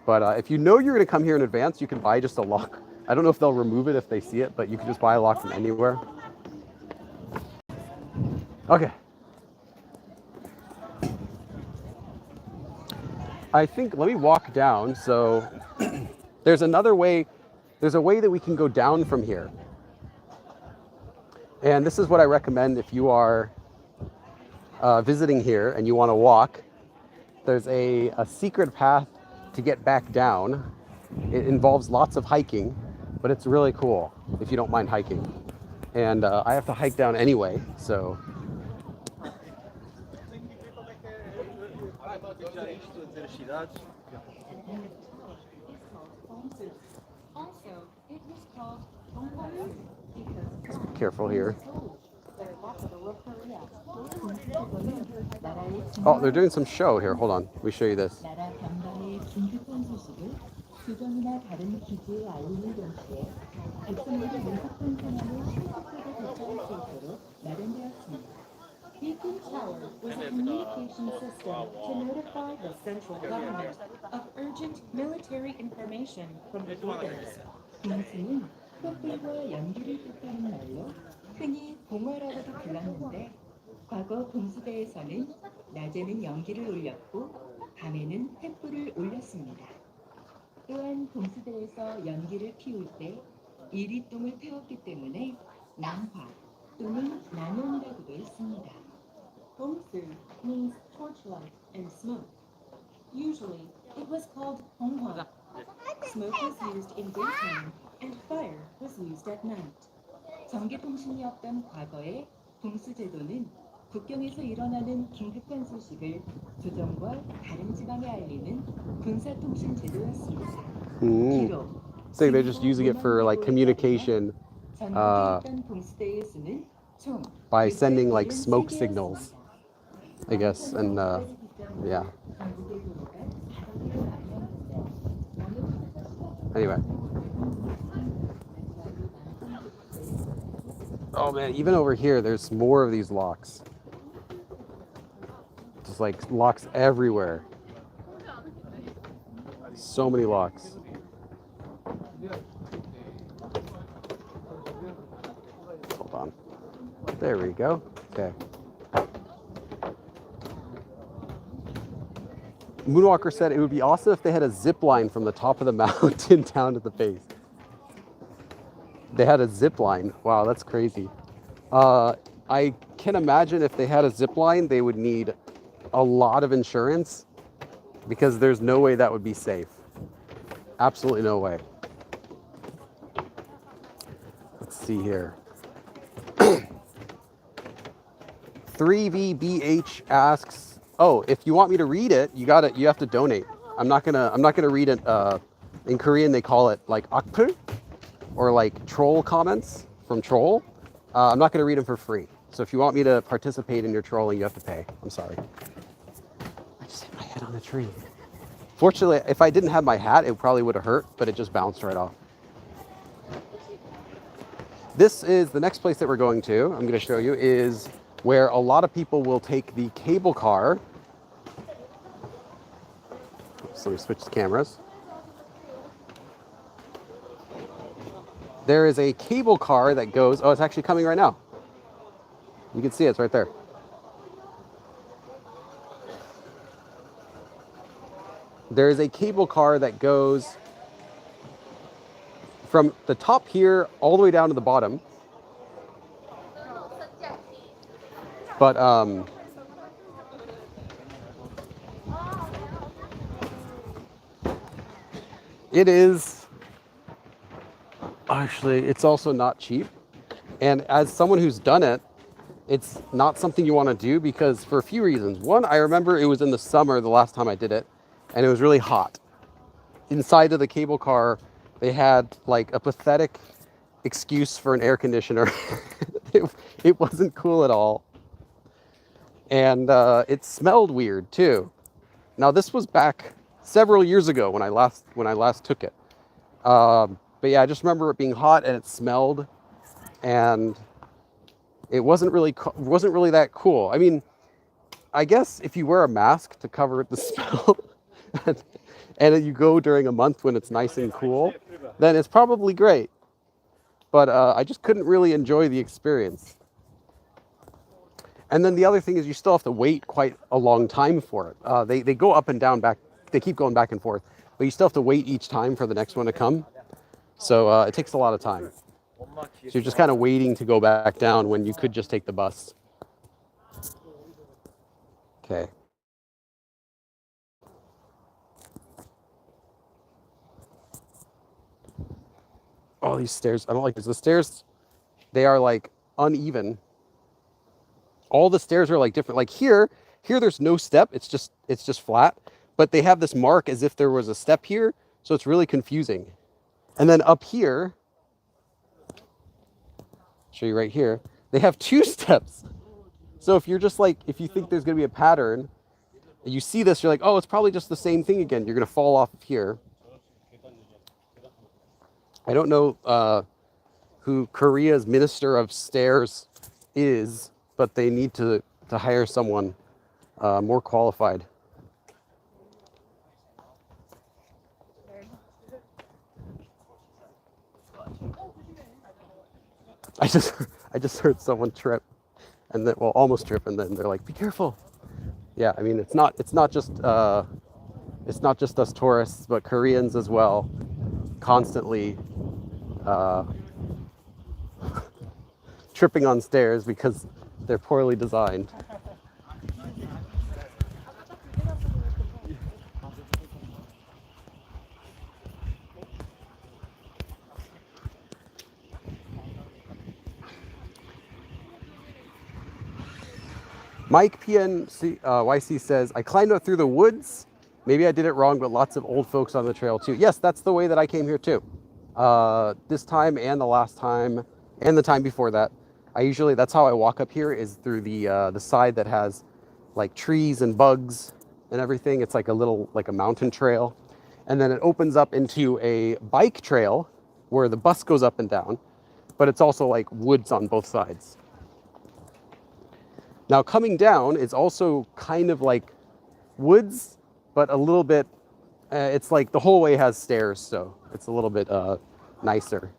But if you know you're gonna come here in advance, you can buy just a lock. I don't know if they'll remove it if they see it, but you can just buy a lock from anywhere. Okay. I think, let me walk down. So there's another way. There's a way that we can go down from here. And this is what I recommend if you are visiting here and you want to walk. There's a secret path to get back down. It involves lots of hiking, but it's really cool if you don't mind hiking. And I have to hike down anyway, so. Just be careful here. Oh, they're doing some show here. Hold on. Let me show you this. Beacon Tower was a communication system to notify the central government of urgent military information from the borders. 동수는 촛불과 연기를 뜻하는 말로 흔히 봉화라고도 불렀는데 과거 동수대에서는 낮에는 연기를 올렸고 밤에는 횃불을 올렸습니다. 또한 동수대에서 연기를 피울 때 이리똥을 태웠기 때문에 난화 또는 나눈다고도 했습니다. Gongsu means torchlight and smoke. Usually, it was called honghwa. Smoke was used in daytime, and fire was used at night. 전기통신이 없던 과거에 동수제도는 국경에서 일어나는 긴급한 소식을 조정과 다른 지방에 알리는 군사통신 제도였습니다. 기록, So they're just using it for like communication by sending like smoke signals, I guess, and yeah. Anyway. Oh man, even over here, there's more of these locks. Just like locks everywhere. So many locks. Hold on. There we go. Okay. Moonwalker said it would be awesome if they had a zip line from the top of the mountain down to the base. They had a zip line. Wow, that's crazy. I can imagine if they had a zip line, they would need a lot of insurance because there's no way that would be safe. Absolutely no way. Let's see here. 3VBH asks, "Oh, if you want me to read it, you have to donate. I'm not gonna read it. In Korean, they call it like akpul, or like troll comments from troll. I'm not gonna read them for free. So if you want me to participate in your trolling, you have to pay. I'm sorry." I just hit my head on the tree. Fortunately, if I didn't have my hat, it probably would have hurt, but it just bounced right off. This is the next place that we're going to. I'm going to show you is where a lot of people will take the cable car. So let me switch the cameras. There is a cable car that goes, oh, it's actually coming right now. You can see it's right there. There is a cable car that goes from the top here all the way down to the bottom. But it is actually, it's also not cheap. And as someone who's done it, it's not something you want to do because for a few reasons. One, I remember it was in the summer the last time I did it, and it was really hot. Inside of the cable car, they had like a pathetic excuse for an air conditioner. It wasn't cool at all. And it smelled weird too. Now this was back several years ago when I last took it. But yeah, I just remember it being hot and it smelled, and it wasn't really that cool. I mean, I guess if you wear a mask to cover the smell, and you go during a month when it's nice and cool, then it's probably great. But I just couldn't really enjoy the experience. And then the other thing is you still have to wait quite a long time for it. They go up and down back. They keep going back and forth, but you still have to wait each time for the next one to come. So it takes a lot of time. So you're just kind of waiting to go back down when you could just take the bus. Okay. Oh, these stairs. I don't like this. The stairs, they are like uneven. All the stairs are like different. Like here there's no step. It's just flat. But they have this mark as if there was a step here. So it's really confusing. And then up here, show you right here, they have 2 steps. So if you're just like, if you think there's going to be a pattern, and you see this, you're like, oh, it's probably just the same thing again. You're going to fall off of here. I don't know who Korea's Minister of Stairs is, but they need to hire someone more qualified. I just heard someone trip, and then, well, almost trip, and then they're like, "Be careful." Yeah, I mean, it's not just us tourists, but Koreans as well, constantly tripping on stairs because they're poorly designed. Mike PNYC says, I climbed up through the woods. Maybe I did it wrong, but lots of old folks on the trail too. Yes, that's the way that I came here too. This time and the last time and the time before that. That's how I walk up here, is through the side that has like trees and bugs and everything. It's like a mountain trail. And then it opens up into a bike trail where the bus goes up and down, but it's also like woods on both sides. Now coming down is also kind of like woods, but a little bit, it's like the whole way has stairs, so it's a little bit nicer.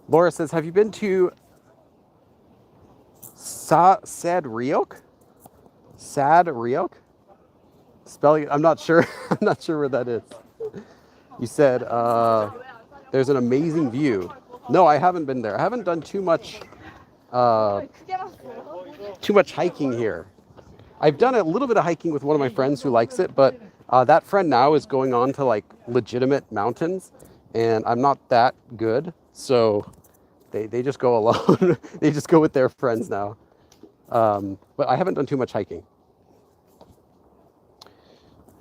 Laura says, have you been to Sad Ryok? Sad Ryok? Spelling, I'm not sure. I'm not sure where that is. You said, there's an amazing view. No, I haven't been there. I haven't done too much hiking here. I've done a little bit of hiking with one of my friends who likes it, but that friend now is going on to like legitimate mountains, and I'm not that good, so they just go alone. They just go with their friends now. But I haven't done too much hiking.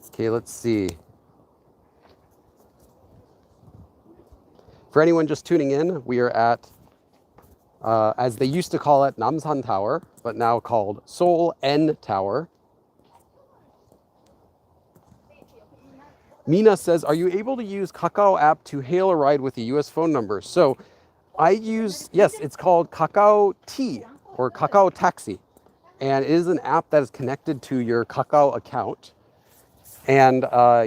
Okay, let's see. For anyone just tuning in, we are at, as they used to call it, Namsan Tower, but now called Seoul N Tower. Mina says, are you able to use Kakao app to hail a ride with a US phone number? So yes, it's called Kakao T or Kakao Taxi. And it is an app that is connected to your Kakao account. And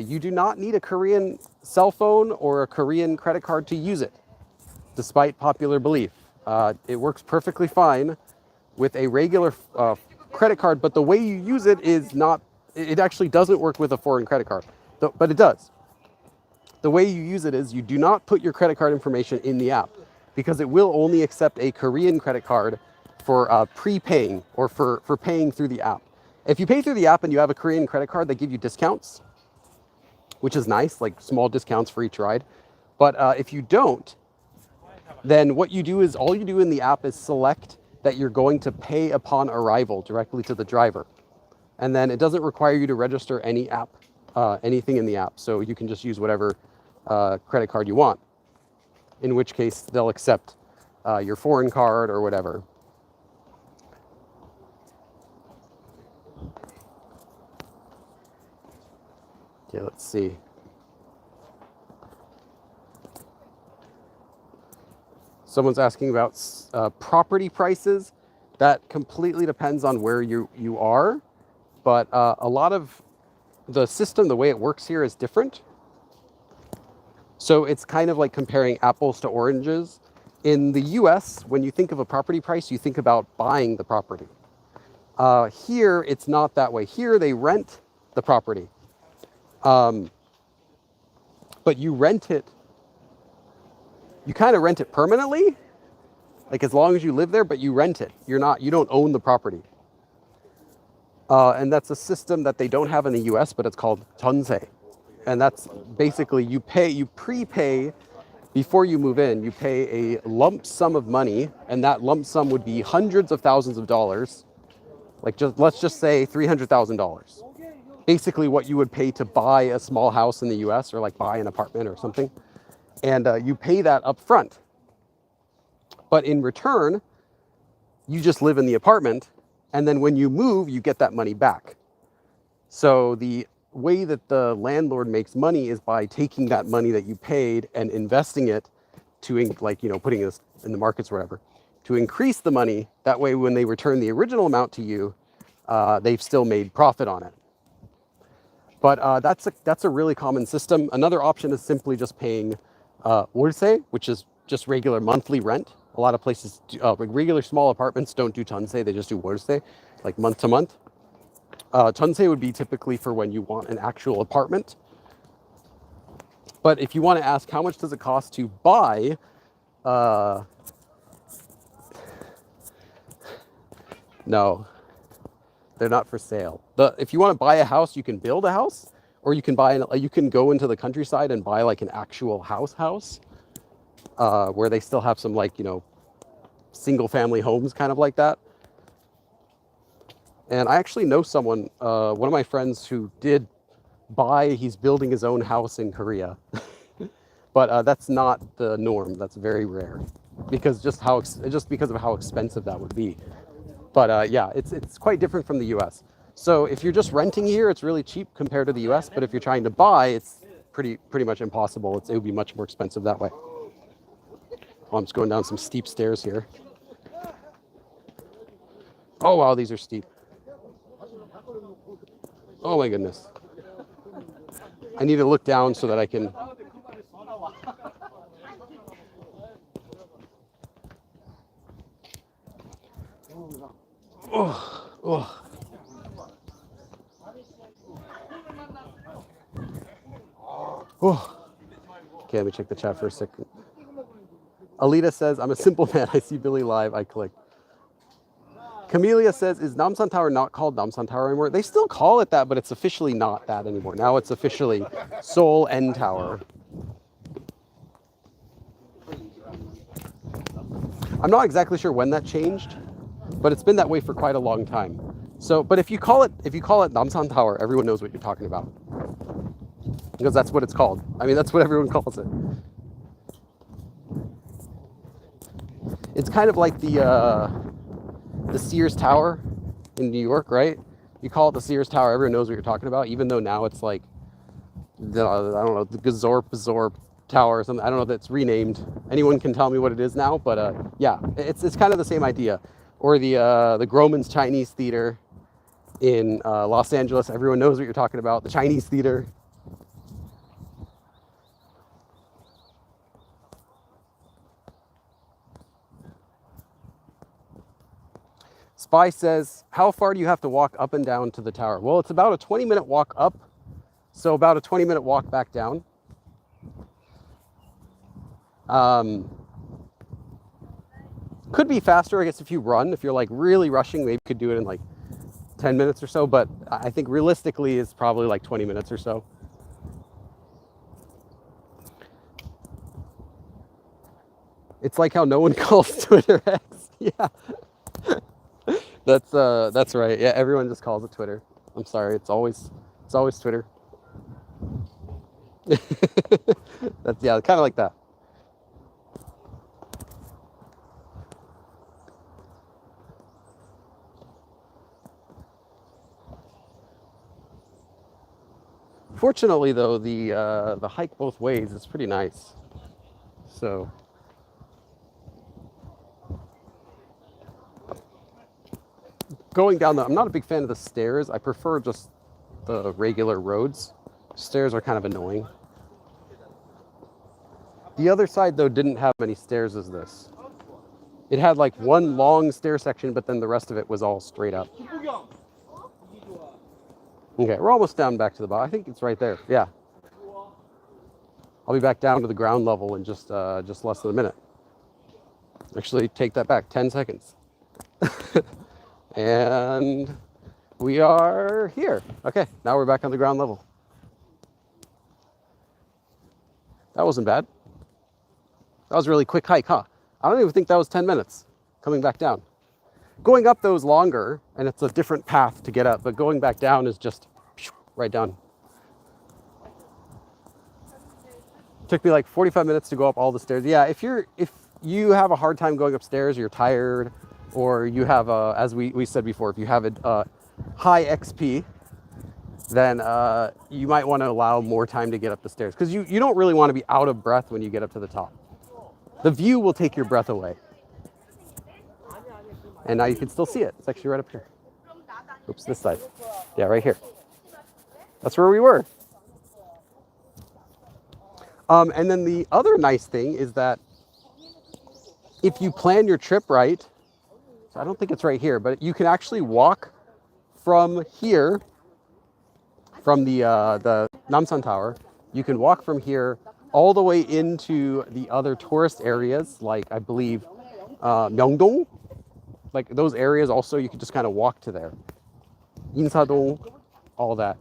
you do not need a Korean cell phone or a Korean credit card to use it, despite popular belief. It works perfectly fine with a regular credit card, but the way you use it is not, it actually doesn't work with a foreign credit card, but it does. The way you use it is you do not put your credit card information in the app, because it will only accept a Korean credit card for prepaying or for paying through the app. If you pay through the app and you have a Korean credit card, they give you discounts, which is nice, like small discounts for each ride. But if you don't, then what you do is, all you do in the app is select that you're going to pay upon arrival directly to the driver. And then it doesn't require you to register anything in the app. So you can just use whatever credit card you want, in which case they'll accept your foreign card or whatever. Okay, let's see. Someone's asking about property prices. That completely depends on where you are, but a lot of the system, the way it works here, is different. So it's kind of like comparing apples to oranges. In the US, when you think of a property price, you think about buying the property. Here, it's not that way. Here, they rent the property. but you rent it. You kind of rent it permanently, like as long as you live there, but you rent it. You don't own the property. And that's a system that they don't have in the US, but it's called 전세. And that's basically you prepay before you move in, you pay a lump sum of money, and that lump sum would be hundreds of thousands of dollars. Like let's just say $300,000. Basically what you would pay to buy a small house in the US or like buy an apartment or something. And you pay that up front. But in return, you just live in the apartment, and then when you move, you get that money back. So the way that the landlord makes money is by taking that money that you paid and investing it to, like, you know, putting it in the markets or whatever, to increase the money. That way, when they return the original amount to you, they've still made profit on it. But that's a really common system. Another option is simply just paying 월세, which is just regular monthly rent. A lot of places, regular small apartments don't do 전세, they just do 월세, like month to month. 전세 would be typically for when you want an actual apartment. But if you want to ask how much does it cost to buy, no, they're not for sale. If you want to buy a house, you can build a house, or you can you can go into the countryside and buy like an actual house, where they still have some, like, you know, single family homes kind of like that. And I actually know someone, one of my friends who he's building his own house in Korea. But that's not the norm. That's very rare, because just because of how expensive that would be. But yeah, it's quite different from the US. So if you're just renting here, it's really cheap compared to the US. But if you're trying to buy, it's pretty much impossible. It would be much more expensive that way. Oh, I'm just going down some steep stairs here. Oh wow, these are steep. Oh my goodness. I need to look down so that I can. Oh, oh. Oh. Okay, let me check the chat for a second. Alita says, I'm a simple man. I see Billy live. I click. Camellia says, is Namsan Tower not called Namsan Tower anymore? They still call it that, but it's officially not that anymore. Now it's officially Seoul N Tower. I'm not exactly sure when that changed, but it's been that way for quite a long time. So, but if you call it Namsan Tower, everyone knows what you're talking about, because that's what it's called. I mean, that's what everyone calls it. It's kind of like the Sears Tower in New York, right? You call it the Sears Tower, everyone knows what you're talking about, even though now it's like, I don't know, the Gazorp Tower or something. I don't know if it's renamed. Anyone can tell me what it is now, but yeah, it's kind of the same idea. Or the Grauman's Chinese Theater in Los Angeles. Everyone knows what you're talking about. The Chinese Theater. Spy says, how far do you have to walk up and down to the tower? Well, it's about a 20-minute walk up, so about a 20-minute walk back down. Could be faster, I guess, if you run. If you're like really rushing, maybe you could do it in like 10 minutes or so, but I think realistically it's probably like 20 minutes or so. It's like how no one calls Twitter X. Yeah. That's right. Yeah, everyone just calls it Twitter. I'm sorry. It's always Twitter. That's, yeah, kind of like that. Fortunately, though, the hike both ways is pretty nice. So. Going down I'm not a big fan of the stairs. I prefer just the regular roads. Stairs are kind of annoying. The other side, though, didn't have many stairs as this. It had like one long stair section, but then the rest of it was all straight up. Okay, we're almost down back to the bottom. I think it's right there. Yeah. I'll be back down to the ground level in just less than a minute. Actually, take that back, 10 seconds. And we are here. Okay, now we're back on the ground level. That wasn't bad. That was a really quick hike, huh? I don't even think that was 10 minutes coming back down. Going up though is longer, and it's a different path to get up, but going back down is just right down. Took me like 45 minutes to go up all the stairs. Yeah, if you have a hard time going upstairs, you're tired, or you have as we said before, if you have a high XP, then you might want to allow more time to get up the stairs, because you don't really want to be out of breath when you get up to the top. The view will take your breath away. And now you can still see it. It's actually right up here. Oops, this side. Yeah, right here. That's where we were. And then the other nice thing is that if you plan your trip right, so I don't think it's right here, but you can actually walk from here, from the Namsan Tower. You can walk from here all the way into the other tourist areas, like I believe Myeongdong. Like those areas also, you can just kind of walk to there. Insadong, all that.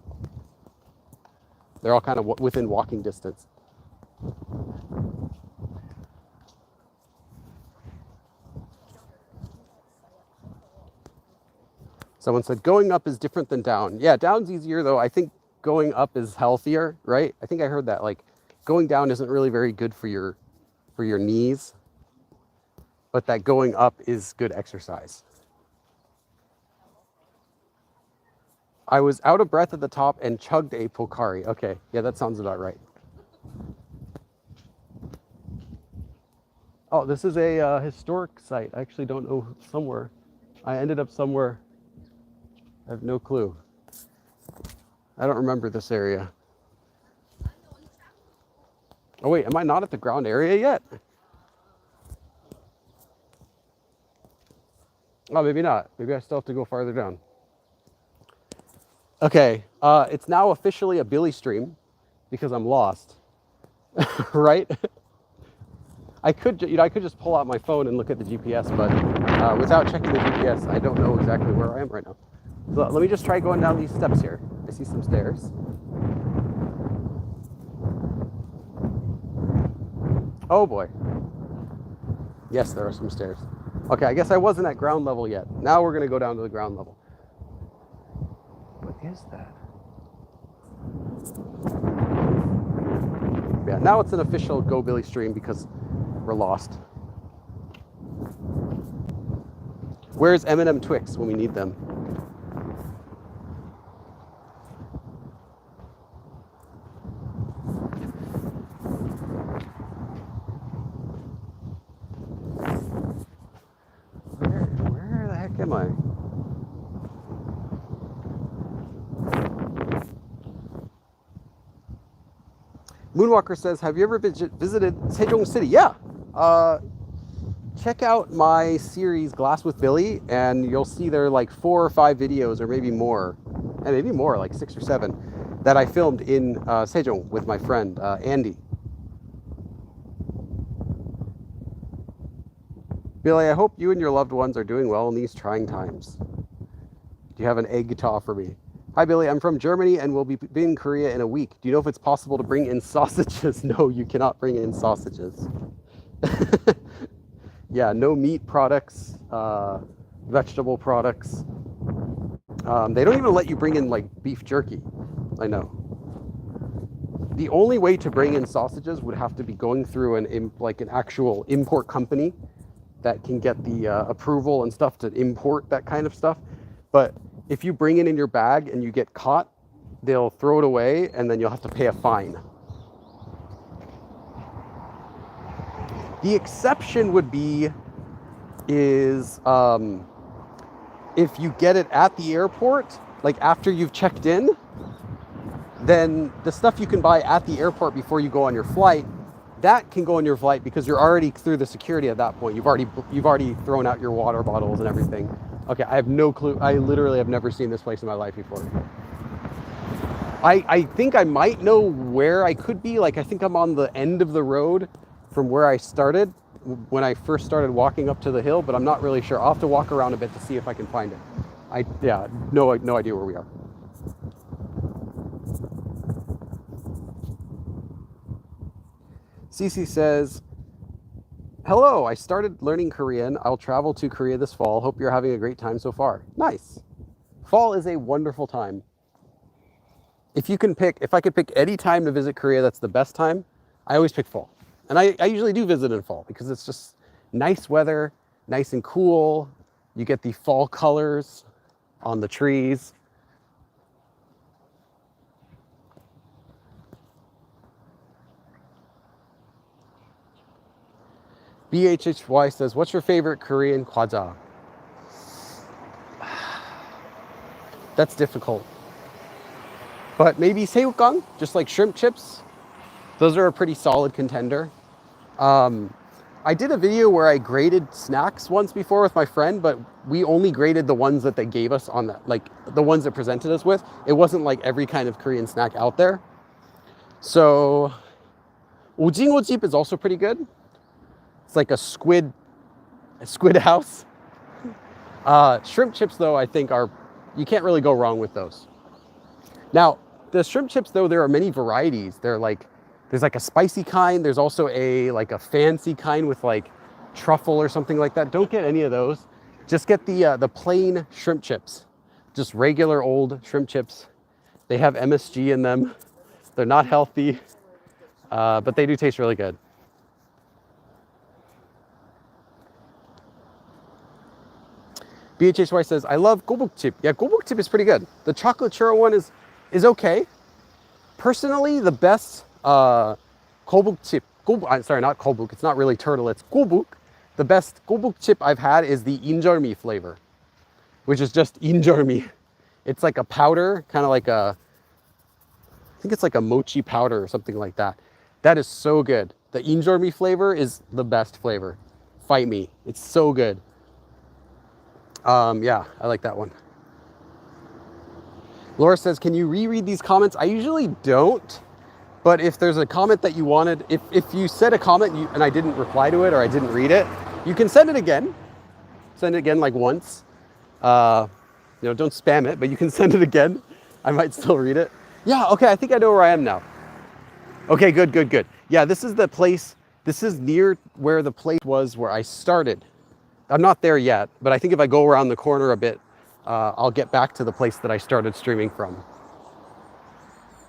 They're all kind of within walking distance. Someone said going up is different than down. Yeah, down's easier though. I think going up is healthier, right? I think I heard that. Like going down isn't really very good for your knees, but that going up is good exercise. I was out of breath at the top and chugged a Pocari. Okay, yeah, that sounds about right. Oh, this is a historic site. I actually don't know somewhere. I ended up somewhere. I have no clue. I don't remember this area. Oh wait, am I not at the ground area yet? Oh, maybe not. Maybe I still have to go farther down. Okay, it's now officially a Billy stream because I'm lost, right? I could just pull out my phone and look at the GPS, but without checking the GPS, I don't know exactly where I am right now. So let me just try going down these steps here. I see some stairs. Oh boy. Yes, there are some stairs. Okay, I guess I wasn't at ground level yet. Now we're gonna go down to the ground level. What is that? Yeah, now it's an official Go Billy stream because we're lost. Where's M&M Twix when we need them? Where the heck am I? Moonwalker says, have you ever visited Sejong City? Yeah. Check out my series Glass with Billy, and you'll see there are like 4 or 5 videos, or maybe more, and maybe more, like 6 or 7, that I filmed in Sejong with my friend Andy. Billy, I hope you and your loved ones are doing well in these trying times. Do you have an egg to offer me? Hi, Billy. I'm from Germany and will be in Korea in a week. Do you know if it's possible to bring in sausages? No, you cannot bring in sausages. Yeah, no meat products, vegetable products. They don't even let you bring in like beef jerky. I know. The only way to bring in sausages would have to be going through an actual import company that can get the approval and stuff to import that kind of stuff. But if you bring it in your bag and you get caught, they'll throw it away and then you'll have to pay a fine. The exception would be if you get it at the airport, like after you've checked in, then the stuff you can buy at the airport before you go on your flight, that can go on your flight because you're already through the security at that point. You've already thrown out your water bottles and everything. Okay, I have no clue. I literally have never seen this place in my life before. I think I might know where I could be. Like, I think I'm on the end of the road from where I started when I first started walking up to the hill, but I'm not really sure. I'll have to walk around a bit to see if I can find it. Yeah, no idea where we are. Cece says, hello, I started learning Korean. I'll travel to Korea this fall. Hope you're having a great time so far. Nice. Fall is a wonderful time. If I could pick any time to visit Korea, that's the best time. I always pick fall. And I usually do visit in fall because it's just nice weather, nice and cool. You get the fall colors on the trees. BHHY says, what's your favorite Korean kwaja? That's difficult. But maybe 새우깡, just like shrimp chips. Those are a pretty solid contender. I did a video where I graded snacks once before with my friend, but we only graded the ones that they gave us on that, like the ones that presented us with. It wasn't like every kind of Korean snack out there. So 오징어 집 is also pretty good. It's like a squid house. Shrimp chips though, I think you can't really go wrong with those. Now, the shrimp chips though, there are many varieties. There's like a spicy kind. There's also like a fancy kind with like truffle or something like that. Don't get any of those. Just get the plain shrimp chips. Just regular old shrimp chips. They have MSG in them. They're not healthy, but they do taste really good. BHHY says, I love gobokchip. Yeah, gobokchip is pretty good. The chocolate churro one is okay. Personally, the best gobokchip, sorry, not gobuk, it's not really turtle, it's gobuk. The best gobokchip I've had is the injeolmi flavor, which is just injeolmi. It's like a powder, kind of like I think it's like a mochi powder or something like that. That is so good. The injeolmi flavor is the best flavor. Fight me. It's so good. Yeah, I like that one. Laura says, can you reread these comments? I usually don't, but if there's a comment that you wanted, if you said a comment and I didn't reply to it or I didn't read it, you can send it again. Send it again like once. Don't spam it, but you can send it again. I might still read it. Yeah, okay, I think I know where I am now. Okay, good. Yeah, this is the place. This is near where the place was where I started. I'm not there yet, but I think if I go around the corner a bit, I'll get back to the place that I started streaming from.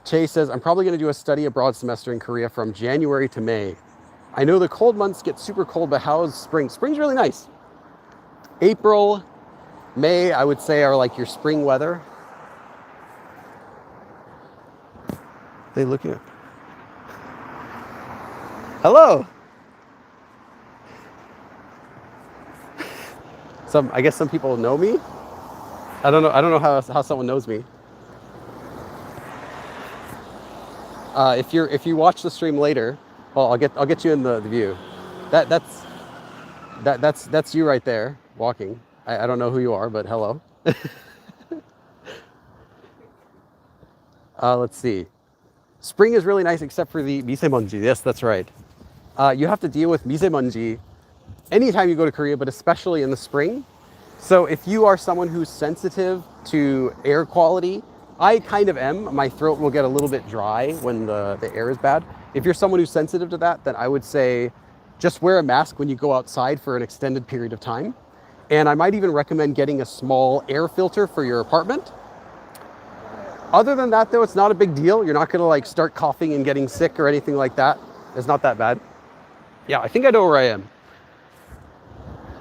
Che says, I'm probably going to do a study abroad semester in Korea from January to May. I know the cold months get super cold, but how is spring? Spring's really nice. April, May, I would say, are like your spring weather. They looking at. Hello. I guess some people know me. I don't know how someone knows me. If you watch the stream later, well, I'll get you in the view. That's you right there walking. I don't know who you are, but hello. Let's see. Spring is really nice except for the misemonji. Yes, that's right. You have to deal with misemonji anytime you go to Korea, but especially in the spring. So if you are someone who's sensitive to air quality, I kind of am. My throat will get a little bit dry when the air is bad. If you're someone who's sensitive to that, then I would say just wear a mask when you go outside for an extended period of time. And I might even recommend getting a small air filter for your apartment. Other than that, though, it's not a big deal. You're not going to like start coughing and getting sick or anything like that. It's not that bad. Yeah, I think I know where I am.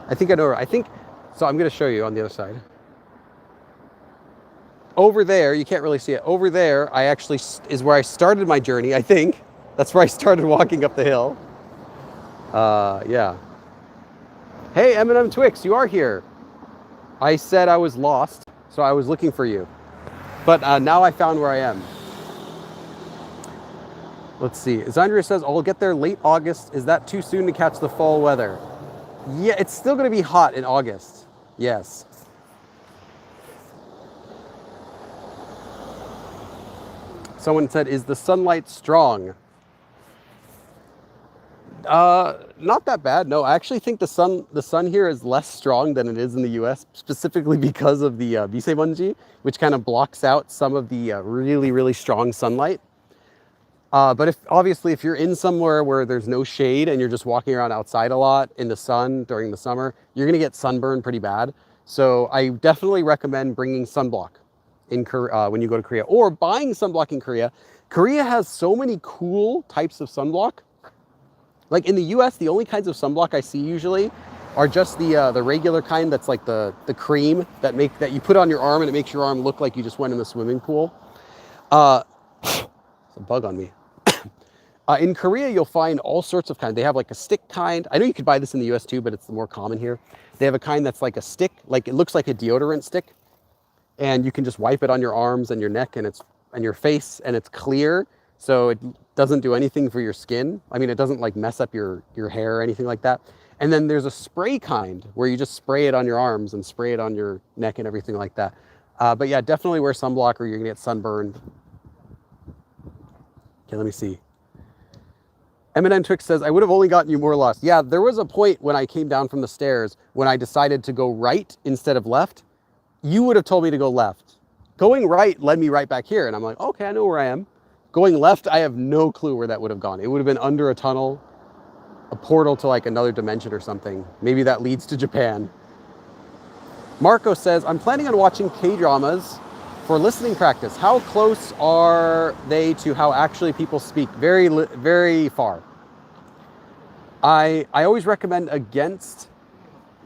So I'm going to show you on the other side. Over there, you can't really see it. Over there, I actually is where I started my journey, I think. That's where I started walking up the hill. Yeah. Hey, M&M Twix, you are here. I said I was lost, so I was looking for you. But now I found where I am. Let's see. Zandria says, I'll get there late August. Is that too soon to catch the fall weather? Yeah, it's still going to be hot in August. Yes. Someone said, is the sunlight strong? Not that bad. No, I actually think the sun here is less strong than it is in the US, specifically because of the misemonji, which kind of blocks out some of the really, really strong sunlight. But obviously if you're in somewhere where there's no shade and you're just walking around outside a lot in the sun during the summer, you're gonna get sunburn pretty bad. So I definitely recommend bringing sunblock in when you go to Korea, or buying sunblock in Korea. Korea has so many cool types of sunblock. Like in the US, the only kinds of sunblock I see usually are just the regular kind that's like the cream that you put on your arm and it makes your arm look like you just went in the swimming pool. It's a bug on me. In Korea, you'll find all sorts of kinds. They have like a stick kind. I know you could buy this in the US too, but it's more common here. They have a kind that's like a stick, like it looks like a deodorant stick. And you can just wipe it on your arms and your neck and your face, and it's clear. So it doesn't do anything for your skin. I mean, it doesn't like mess up your hair or anything like that. And then there's a spray kind where you just spray it on your arms and spray it on your neck and everything like that. But yeah, definitely wear sunblock or you're gonna get sunburned. Okay, let me see. Eminem Twix says, I would have only gotten you more lost. Yeah, there was a point when I came down from the stairs when I decided to go right instead of left. You would have told me to go left. Going right led me right back here. And I'm like, okay, I know where I am. Going left, I have no clue where that would have gone. It would have been under a tunnel, a portal to like another dimension or something. Maybe that leads to Japan. Marco says, I'm planning on watching K-dramas for listening practice. How close are they to how actually people speak? Very, very far. I always recommend against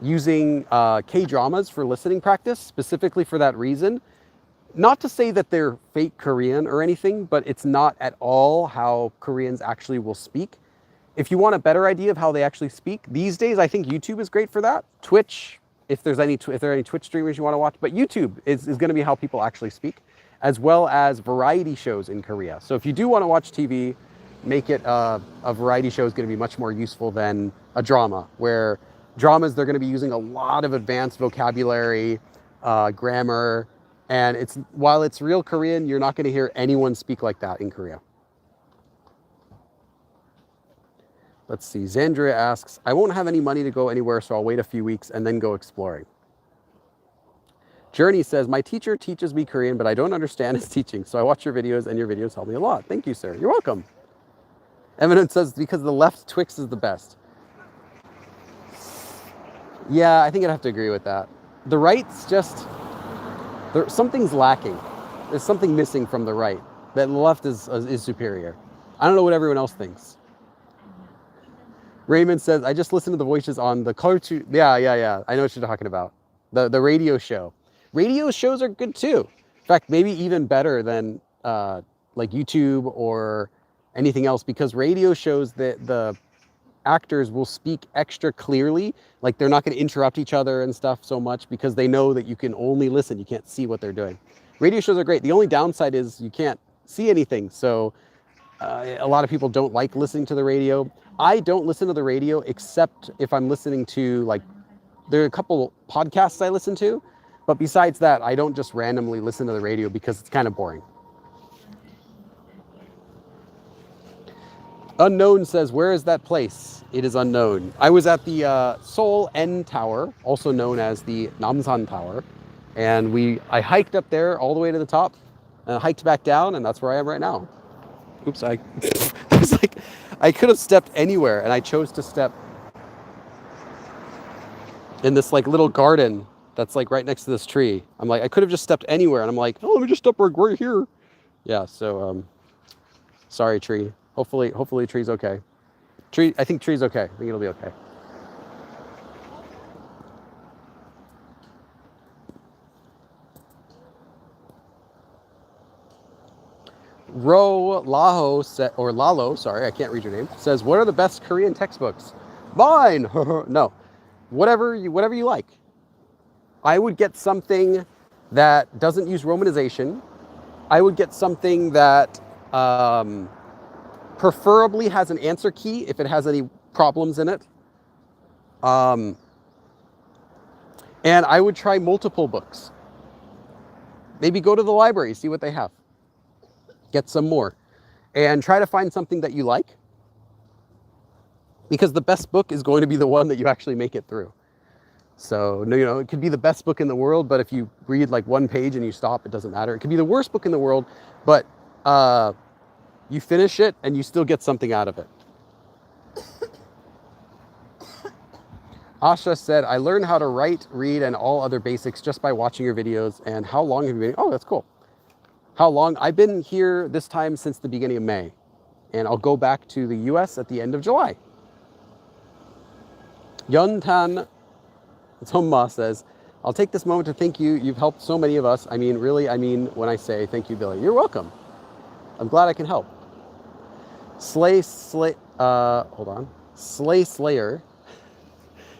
using K-dramas for listening practice, specifically for that reason. Not to say that they're fake Korean or anything, but it's not at all how Koreans actually will speak. If you want a better idea of how they actually speak, these days I think YouTube is great for that. Twitch, if there are any Twitch streamers you want to watch, but YouTube is going to be how people actually speak, as well as variety shows in Korea. So if you do want to watch TV, make it a variety show is going to be much more useful than a drama, where dramas, they're going to be using a lot of advanced vocabulary, grammar, and while it's real Korean, you're not going to hear anyone speak like that in Korea. Let's see, Zandria asks, I won't have any money to go anywhere, so I'll wait a few weeks and then go exploring. Journey says, my teacher teaches me Korean, but I don't understand his teaching, so I watch your videos and your videos help me a lot. Thank you, sir. You're welcome. Eminent says, because the left Twix is the best. Yeah, I think I'd have to agree with that. The right's just, something's lacking. There's something missing from the right. That the left is superior. I don't know what everyone else thinks. Raymond says, I just listened to the voices on the culture. Yeah. I know what you're talking about. The radio show. Radio shows are good too. In fact, maybe even better than like YouTube or anything else, because radio shows that the actors will speak extra clearly. Like they're not going to interrupt each other and stuff so much, because they know that you can only listen. You can't see what they're doing. Radio shows are great. The only downside is you can't see anything. So a lot of people don't like listening to the radio. I don't listen to the radio except if I'm listening to, like, there are a couple podcasts I listen to, but besides that, I don't just randomly listen to the radio because it's kind of boring. Unknown says, where is that place? It is unknown. I was at the Seoul N Tower, also known as the Namsan Tower, and I hiked up there all the way to the top and hiked back down, and that's where I am right now. Oops, I was like, I could have stepped anywhere, and I chose to step in this like little garden that's like right next to this tree. I'm like, I could have just stepped anywhere, and I'm like, oh, let me just step right here. Yeah, so sorry, tree. Hopefully tree's okay. I think tree's okay. I think it'll be okay. Lalo, sorry, I can't read your name, says, what are the best Korean textbooks? Mine! No. Whatever you like. I would get something that doesn't use romanization. I would get something that preferably has an answer key if it has any problems in it. And I would try multiple books. Maybe go to the library, see what they have. get some more. And try to find something that you like, because the best book is going to be the one that you actually make it through. So, you know, it could be the best book in the world, but if you read like one page and you stop, it doesn't matter. It could be the worst book in the world, but you finish it and you still get something out of it. Asha said, I learned how to write, read, and all other basics just by watching your videos. And how long have you been? Oh, that's cool. How long? I've been here this time since the beginning of May. And I'll go back to the US at the end of July. Yuntan Tomma says, I'll take this moment to thank you. You've helped so many of us. I mean, really, I mean when I say thank you, Billy. You're welcome. I'm glad I can help. Slay Slayer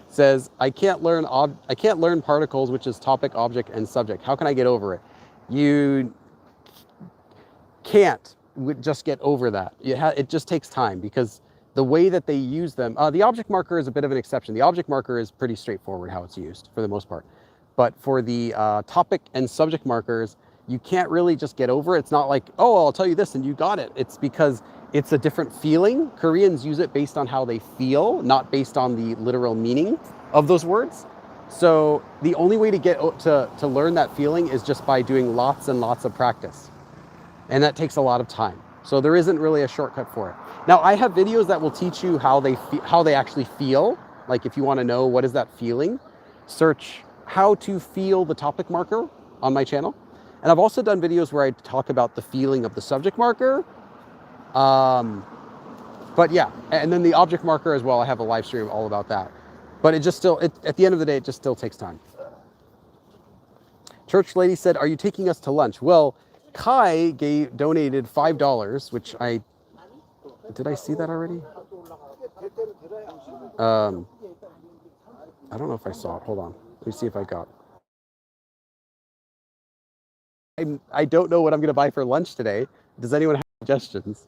says, I can't learn particles, which is topic, object, and subject. How can I get over it? You can't just get over that. It just takes time, because the way that they use them, the object marker is a bit of an exception. The object marker is pretty straightforward how it's used for the most part. But for the topic and subject markers, you can't really just get over it. It's not like, oh, I'll tell you this and you got it. It's because it's a different feeling. Koreans use it based on how they feel, not based on the literal meaning of those words. So the only way to get to learn that feeling is just by doing lots and lots of practice. And that takes a lot of time. So there isn't really a shortcut for it. Now, I have videos that will teach you how they actually feel. Like if you want to know what is that feeling, search how to feel the topic marker on my channel. And I've also done videos where I talk about the feeling of the subject marker. But yeah, and then the object marker as well. I have a live stream all about that. But at the end of the day, it just still takes time. Church lady said, are you taking us to lunch? Well, Kai donated $5, which did I see that already? I don't know if I saw it. Hold on. Let me see if I got it. I don't know what I'm going to buy for lunch today. Does anyone have suggestions?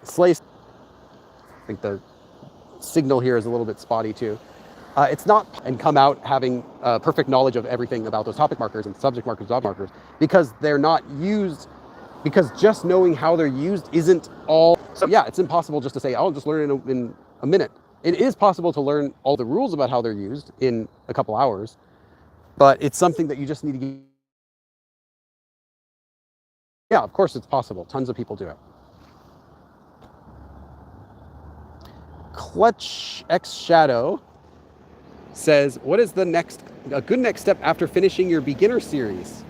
Slice. I think the signal here is a little bit spotty too. It's not and come out having perfect knowledge of everything about those topic markers and subject markers, object markers, because they're not used, because just knowing how they're used isn't all. So yeah, it's impossible just to say, I'll just learn it in a minute. It is possible to learn all the rules about how they're used in a couple hours, but it's something that you just need to get. Yeah, of course it's possible. Tons of people do it. Clutch X Shadow says, what is a good next step after finishing your beginner series?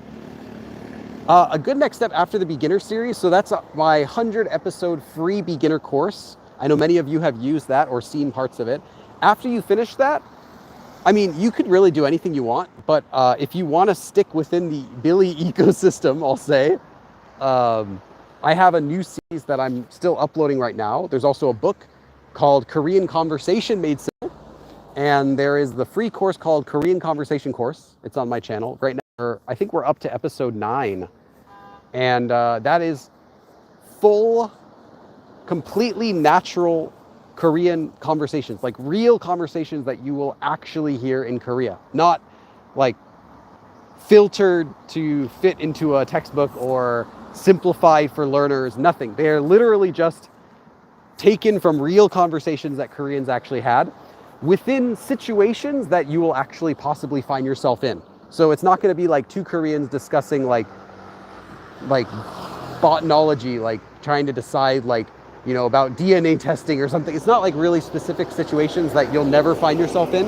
A good next step after the beginner series, so that's my 100 episode free beginner course. I know many of you have used that or seen parts of it. After you finish that, I mean, you could really do anything you want, but if you want to stick within the Billy ecosystem, I'll say, I have a new series that I'm still uploading right now. There's also a book called Korean Conversation Made Simple. And there is the free course called Korean Conversation Course. It's on my channel. Right now, I think we're up to episode 9. And that is full, completely natural Korean conversations, like real conversations that you will actually hear in Korea. Not like filtered to fit into a textbook or simplified for learners, nothing. They're literally just taken from real conversations that Koreans actually had within situations that you will actually possibly find yourself in. So it's not going to be like two Koreans discussing like botnology, like trying to decide like, you know, about DNA testing or something. It's not like really specific situations that you'll never find yourself in.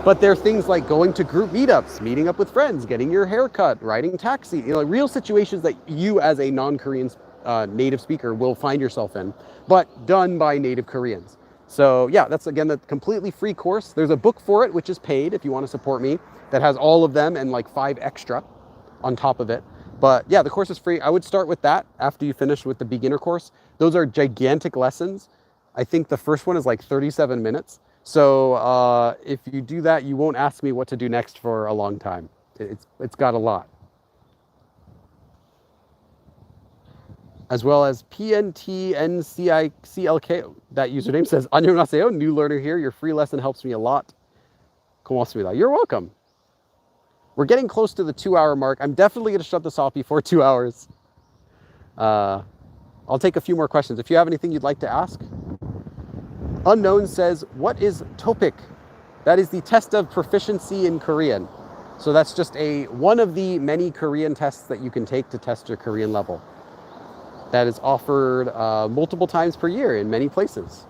But there are things like going to group meetups, meeting up with friends, getting your hair cut, riding taxi, you know, real situations that you as a non-Korean native speaker will find yourself in, but done by native Koreans. So yeah, that's again a completely free course. There's a book for it, which is paid if you want to support me, that has all of them and like 5 extra on top of it. But yeah, the course is free. I would start with that after you finish with the beginner course. Those are gigantic lessons. I think the first one is like 37 minutes. So if you do that, you won't ask me what to do next for a long time. It's got a lot. As well as PNTNCICLK, that username says, 안녕하세요, new learner here. Your free lesson helps me a lot. 고맙습니다. You're welcome. We're getting close to the 2-hour mark. I'm definitely going to shut this off before 2 hours. I'll take a few more questions. If you have anything you'd like to ask. Unknown says, what is TOPIK? That is the test of proficiency in Korean. So that's just one of the many Korean tests that you can take to test your Korean level. That is offered multiple times per year in many places.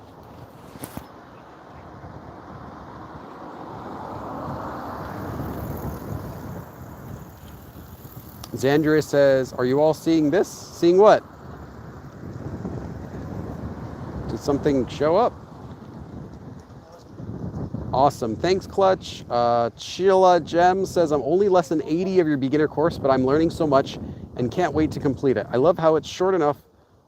Xandria says, are you all seeing this? Seeing what? Did something show up? Awesome. Thanks, Clutch. Sheila Gem says, I'm only less than 80 of your beginner course, but I'm learning so much and can't wait to complete it. I love how it's short enough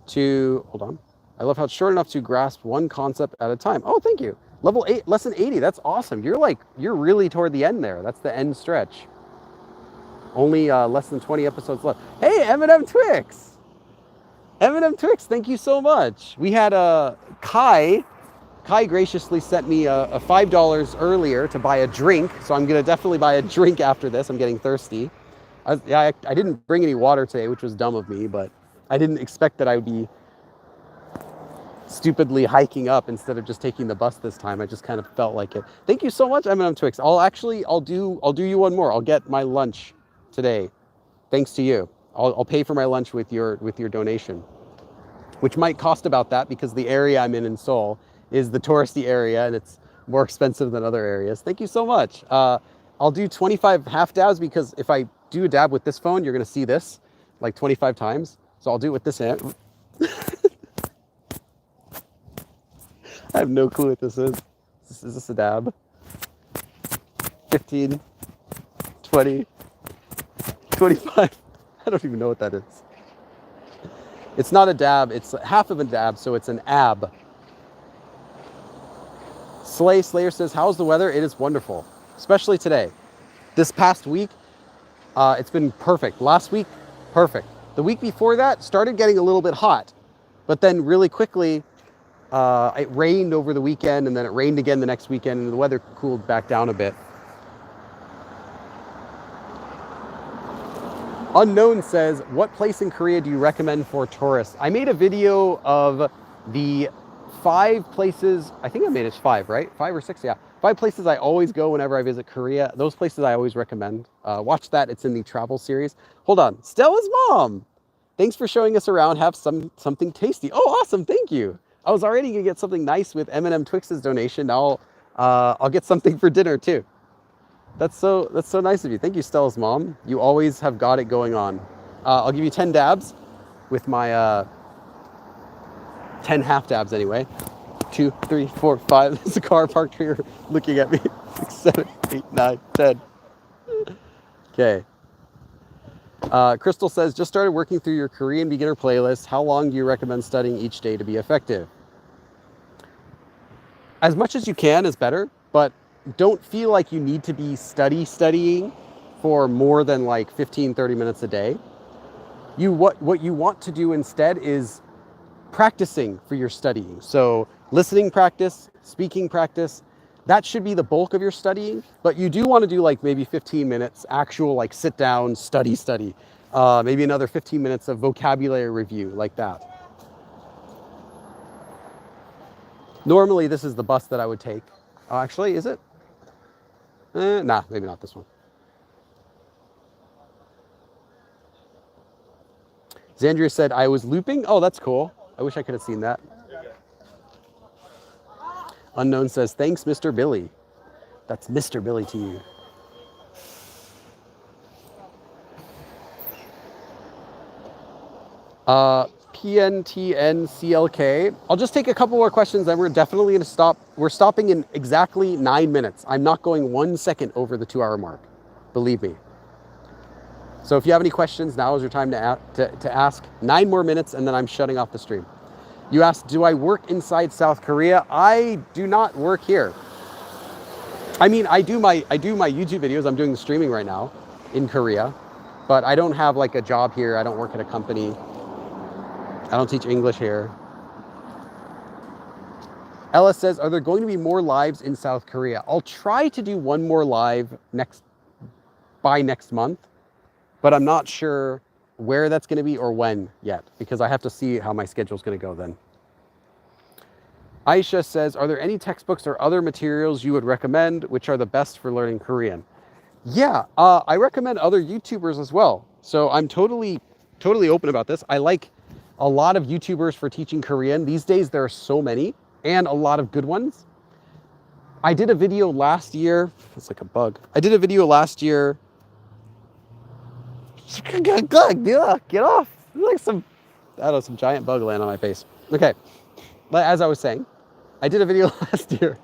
to, hold on. I love how it's short enough to grasp one concept at a time. Oh, thank you. Level 8, less than 80. That's awesome. You're really toward the end there. That's the end stretch. Only less than 20 episodes left. Hey, M&M Twix. M&M Twix, thank you so much. We had Kai graciously sent me a $5 earlier to buy a drink. So I'm going to definitely buy a drink after this. I'm getting thirsty. I didn't bring any water today, which was dumb of me, but I didn't expect that I would be stupidly hiking up instead of just taking the bus this time. I just kind of felt like it. Thank you so much, M&M Twix. I'll do you one more. I'll get my lunch today, thanks to you. I'll pay for my lunch with your donation, which might cost about that because the area I'm in Seoul is the touristy area and it's more expensive than other areas. Thank you so much. I'll do 25 half dabs because if I do a dab with this phone, you're gonna see this like 25 times. So I'll do it with this hand. I have no clue what this is. Is this a dab? 15, 20, 25. I don't even know what that is. It's not a dab, it's half of a dab, so it's an ab. Slayer says, how's the weather? It is wonderful, especially today. This past week, it's been perfect. Last week, perfect. The week before that, started getting a little bit hot, but then really quickly, it rained over the weekend, and then it rained again the next weekend, and the weather cooled back down a bit. Unknown says, what place in Korea do you recommend for tourists? I made a video of the 5 places, I think I made it 5, right? 5 or 6, yeah. 5 places I always go whenever I visit Korea. Those places I always recommend. Watch that, it's in the travel series. Hold on, Stella's mom. Thanks for showing us around, have something tasty. Oh, awesome, thank you. I was already gonna get something nice with M&M Twix's donation. Now I'll get something for dinner too. That's so nice of you. Thank you, Stella's mom. You always have got it going on. I'll give you 10 dabs with my 10 half dabs anyway. 2, 3, 4, 5. There's a car parked here looking at me. 6, 7, 8, 9, 10. Okay. Crystal says, just started working through your Korean beginner playlist. How long do you recommend studying each day to be effective? As much as you can is better, but don't feel like you need to be studying for more than like 15, 30 minutes a day. What you want to do instead is practicing for your studying. So listening practice, speaking practice, that should be the bulk of your studying, but you do want to do like maybe 15 minutes actual like sit down, study, maybe another 15 minutes of vocabulary review like that. Normally this is the bus that I would take. Actually, is it? Nah, maybe not this one. Xandria said, I was looping. Oh, that's cool. I wish I could have seen that. Unknown says, thanks, Mr. Billy. That's Mr. Billy to you. PNTNCLK. I'll just take a couple more questions, then we're definitely going to stop. We're stopping in exactly 9 minutes. I'm not going 1 second over the 2-hour mark. Believe me. So if you have any questions, now is your time to ask. 9 more minutes, and then I'm shutting off the stream. You asked, do I work inside South Korea? I do not work here. I mean, I do my YouTube videos. I'm doing the streaming right now in Korea, but I don't have like a job here. I don't work at a company. I don't teach English here. Ellis says, are there going to be more lives in South Korea? I'll try to do one more live by next month, but I'm not sure where that's going to be or when yet, because I have to see how my schedule is going to go then. Aisha says, are there any textbooks or other materials you would recommend which are the best for learning Korean? Yeah, I recommend other YouTubers as well. So I'm totally open about this. I like a lot of YouTubers for teaching Korean. These days there are so many and a lot of good ones. I did a video last year. It's like a bug. I did a video last year. Get off. Like some, I don't know, some giant bug land on my face. Okay. But as I was saying, I did a video last year,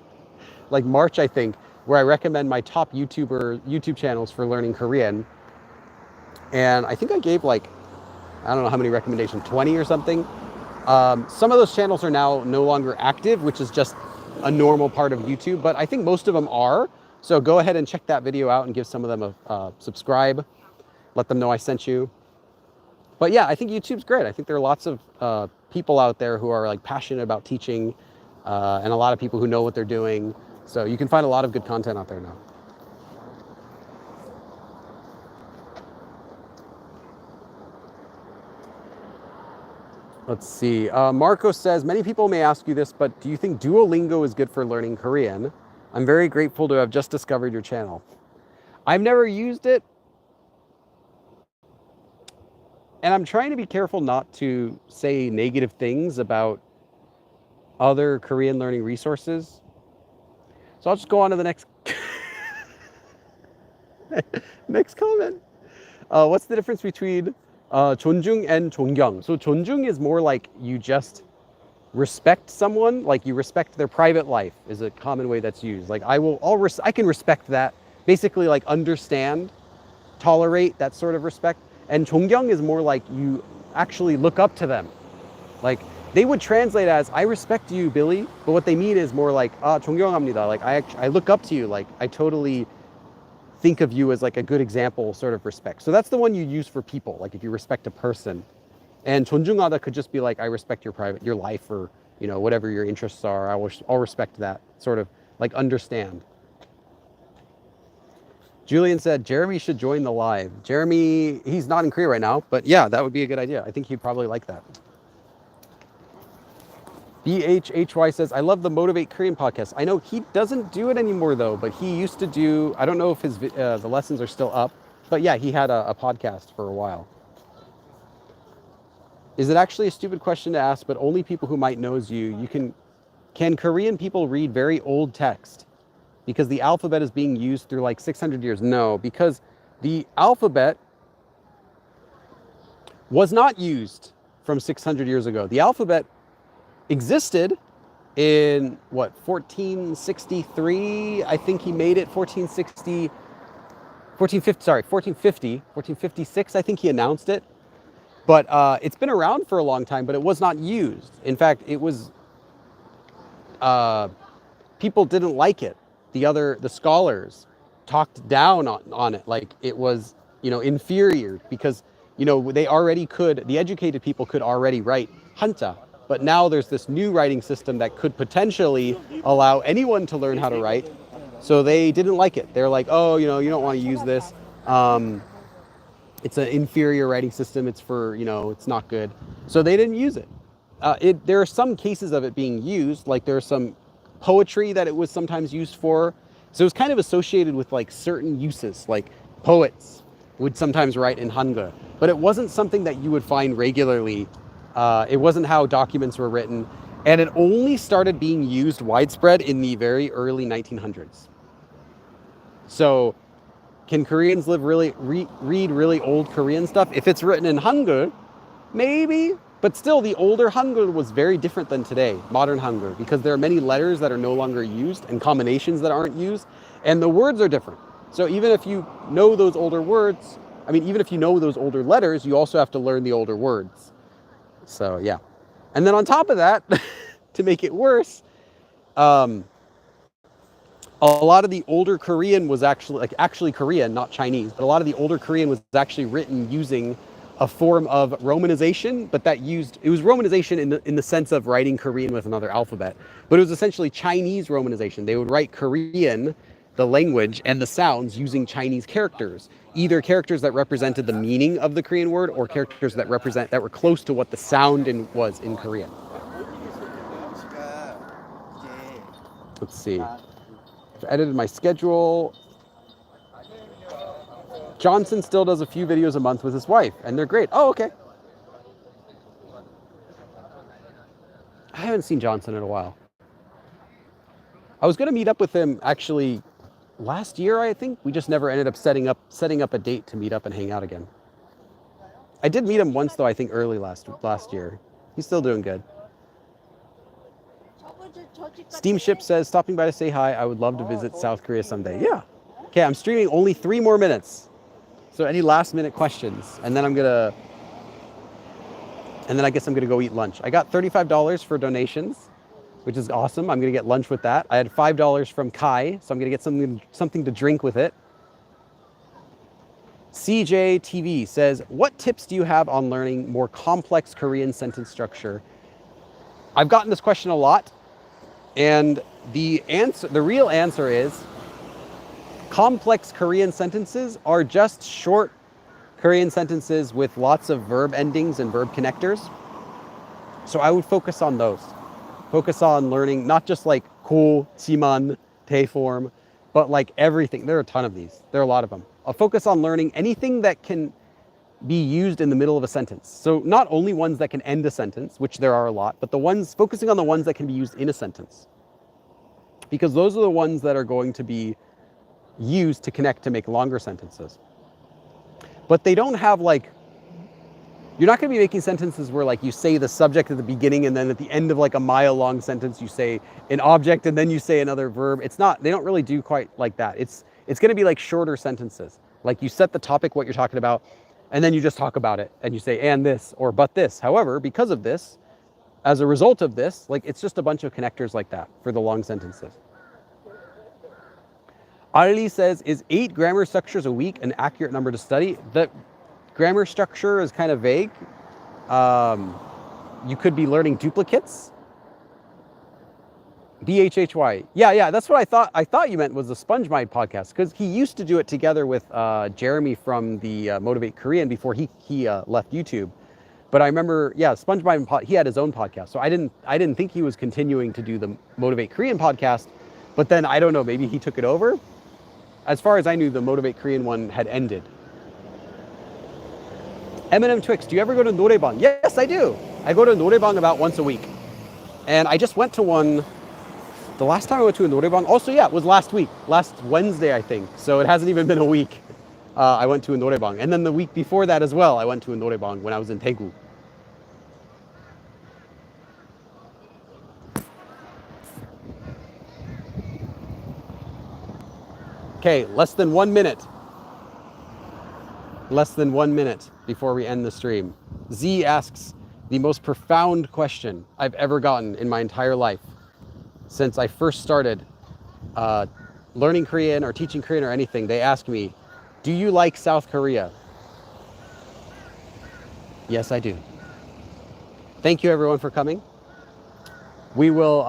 like March, I think, where I recommend my top YouTube channels for learning Korean. And I think I gave like, I don't know how many recommendations, 20 or something. Some of those channels are now no longer active, which is just a normal part of YouTube, but I think most of them are. So go ahead and check that video out and give some of them a subscribe. Let them know I sent you. But yeah, I think YouTube's great. I think there are lots of people out there who are like passionate about teaching and a lot of people who know what they're doing. So you can find a lot of good content out there now. Let's see. Marco says, many people may ask you this, but do you think Duolingo is good for learning Korean? I'm very grateful to have just discovered your channel. I've never used it. And I'm trying to be careful not to say negative things about other Korean learning resources. So I'll just go on to the next next comment. What's the difference between 존중 and 존경? So 존중 is more like you just respect someone, like you respect their private life is a common way that's used. Like I can respect that. Basically like understand, tolerate that sort of respect. And 존경 is more like you actually look up to them. Like they would translate as I respect you, Billy, but what they mean is more like 존경합니다. Like I look up to you, like I totally think of you as like a good example sort of respect. So that's the one you use for people, like if you respect a person. And 존중하다 could just be like I respect your life, or you know, whatever your interests are. I'll respect that, sort of like understand. Julian said, Jeremy should join the live. Jeremy, he's not in Korea right now, but yeah, that would be a good idea. I think he'd probably like that. BHHY says, I love the Motivate Korean podcast. I know he doesn't do it anymore though, but he used to do, I don't know if his the lessons are still up, but yeah, he had a podcast for a while. Is it actually a stupid question to ask, but only people who might knows you can Korean people read very old text? Because the alphabet is being used through like 600 years. No, because the alphabet was not used from 600 years ago. The alphabet existed in what, 1463? I think he made it 1456, I think he announced it. But it's been around for a long time, but it was not used. In fact, it was, people didn't like it. The scholars talked down on it, like it was, you know, inferior, because, you know, the educated people could already write Hanja, but now there's this new writing system that could potentially allow anyone to learn how to write. So they didn't like it. They're like, oh, you know, you don't want to use this. It's an inferior writing system. It's for, you know, it's not good. So they didn't use it. There are some cases of it being used, like there are some poetry that it was sometimes used for. So it was kind of associated with like certain uses, like poets would sometimes write in Hanja, but it wasn't something that you would find regularly. It wasn't how documents were written. And it only started being used widespread in the very early 1900s. So can Koreans read really old Korean stuff? If it's written in Hangul, maybe. But still, the older Hangul was very different than today, modern Hangul, because there are many letters that are no longer used and combinations that aren't used, and the words are different. So even if you know those older words, even if you know those older letters, you also have to learn the older words. So yeah. And then on top of that, to make it worse, a lot of the older Korean was actually Korean, not Chinese, but a lot of the older Korean was actually written using a form of romanization, but it was romanization in the sense of writing Korean with another alphabet, but it was essentially Chinese romanization. They would write Korean the language and the sounds using Chinese characters, either characters that represented the meaning of the Korean word or characters that were close to what the sound was in Korean. Let's see. I've edited my schedule. Johnson still does a few videos a month with his wife, and they're great. Oh, okay. I haven't seen Johnson in a while. I was going to meet up with him actually last year, I think. We just never ended up setting up a date to meet up and hang out again. I did meet him once, though, I think early last year. He's still doing good. Steamship says, stopping by to say hi. I would love to visit South Korea someday. Yeah. Okay, I'm streaming only 3 more minutes. So any last minute questions? And then I guess I'm gonna go eat lunch. I got $35 for donations, which is awesome. I'm gonna get lunch with that. I had $5 from Kai, so I'm gonna get something to drink with it. CJ TV says, what tips do you have on learning more complex Korean sentence structure? I've gotten this question a lot, and the real answer is complex Korean sentences are just short Korean sentences with lots of verb endings and verb connectors. So I would focus on those. Focus on learning not just like 고, 지만, 대 form, but like everything. There are a ton of these. There are a lot of them. I'll focus on learning anything that can be used in the middle of a sentence. So not only ones that can end a sentence, which there are a lot, but focusing on the ones that can be used in a sentence. Because those are the ones that are going to be used to connect to make longer sentences. But they don't have you're not going to be making sentences where like you say the subject at the beginning and then at the end of like a mile-long sentence you say an object and then you say another verb. They don't really do quite like that. It's going to be like shorter sentences. Like you set the topic, what you're talking about, and then you just talk about it and you say and this or but this. However, because of this, as a result of this, like it's just a bunch of connectors like that for the long sentences. Ali says, is 8 grammar structures a week an accurate number to study? The grammar structure is kind of vague. You could be learning duplicates. BHHY. Yeah, that's what I thought. I thought you meant was the SpongeMind podcast, because he used to do it together with Jeremy from the Motivate Korean before he left YouTube. But I remember, SpongeMind, he had his own podcast. So I didn't think he was continuing to do the Motivate Korean podcast. But then I don't know, maybe he took it over. As far as I knew, the Motivate Korean one had ended. Eminem Twix, do you ever go to 노래방? Yes, I do. I go to 노래방 about once a week. And I just went to one, the last time I went to a 노래방, also, it was last week, last Wednesday, I think. So it hasn't even been a week. I went to a 노래방. And then the week before that as well, I went to a 노래방 when I was in Daegu. Okay, less than 1 minute. Less than 1 minute before we end the stream. Z asks the most profound question I've ever gotten in my entire life since I first started learning Korean or teaching Korean or anything. They ask me, do you like South Korea? Yes, I do. Thank you everyone for coming. We will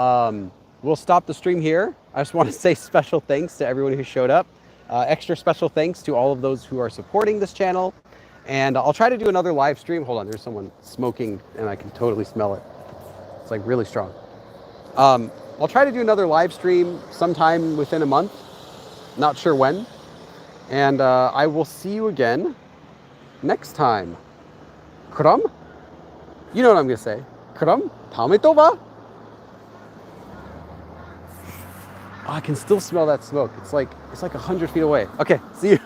we'll stop the stream here. I just want to say special thanks to everyone who showed up. Extra special thanks to all of those who are supporting this channel. And I'll try to do another live stream. Hold on, there's someone smoking and I can totally smell it. It's like really strong. I'll try to do another live stream sometime within a month. Not sure when. And I will see you again next time. 그럼? You know what I'm going to say. 그럼 다음에 또 봐. I can still smell that smoke. It's like 100 feet away. Okay, see you.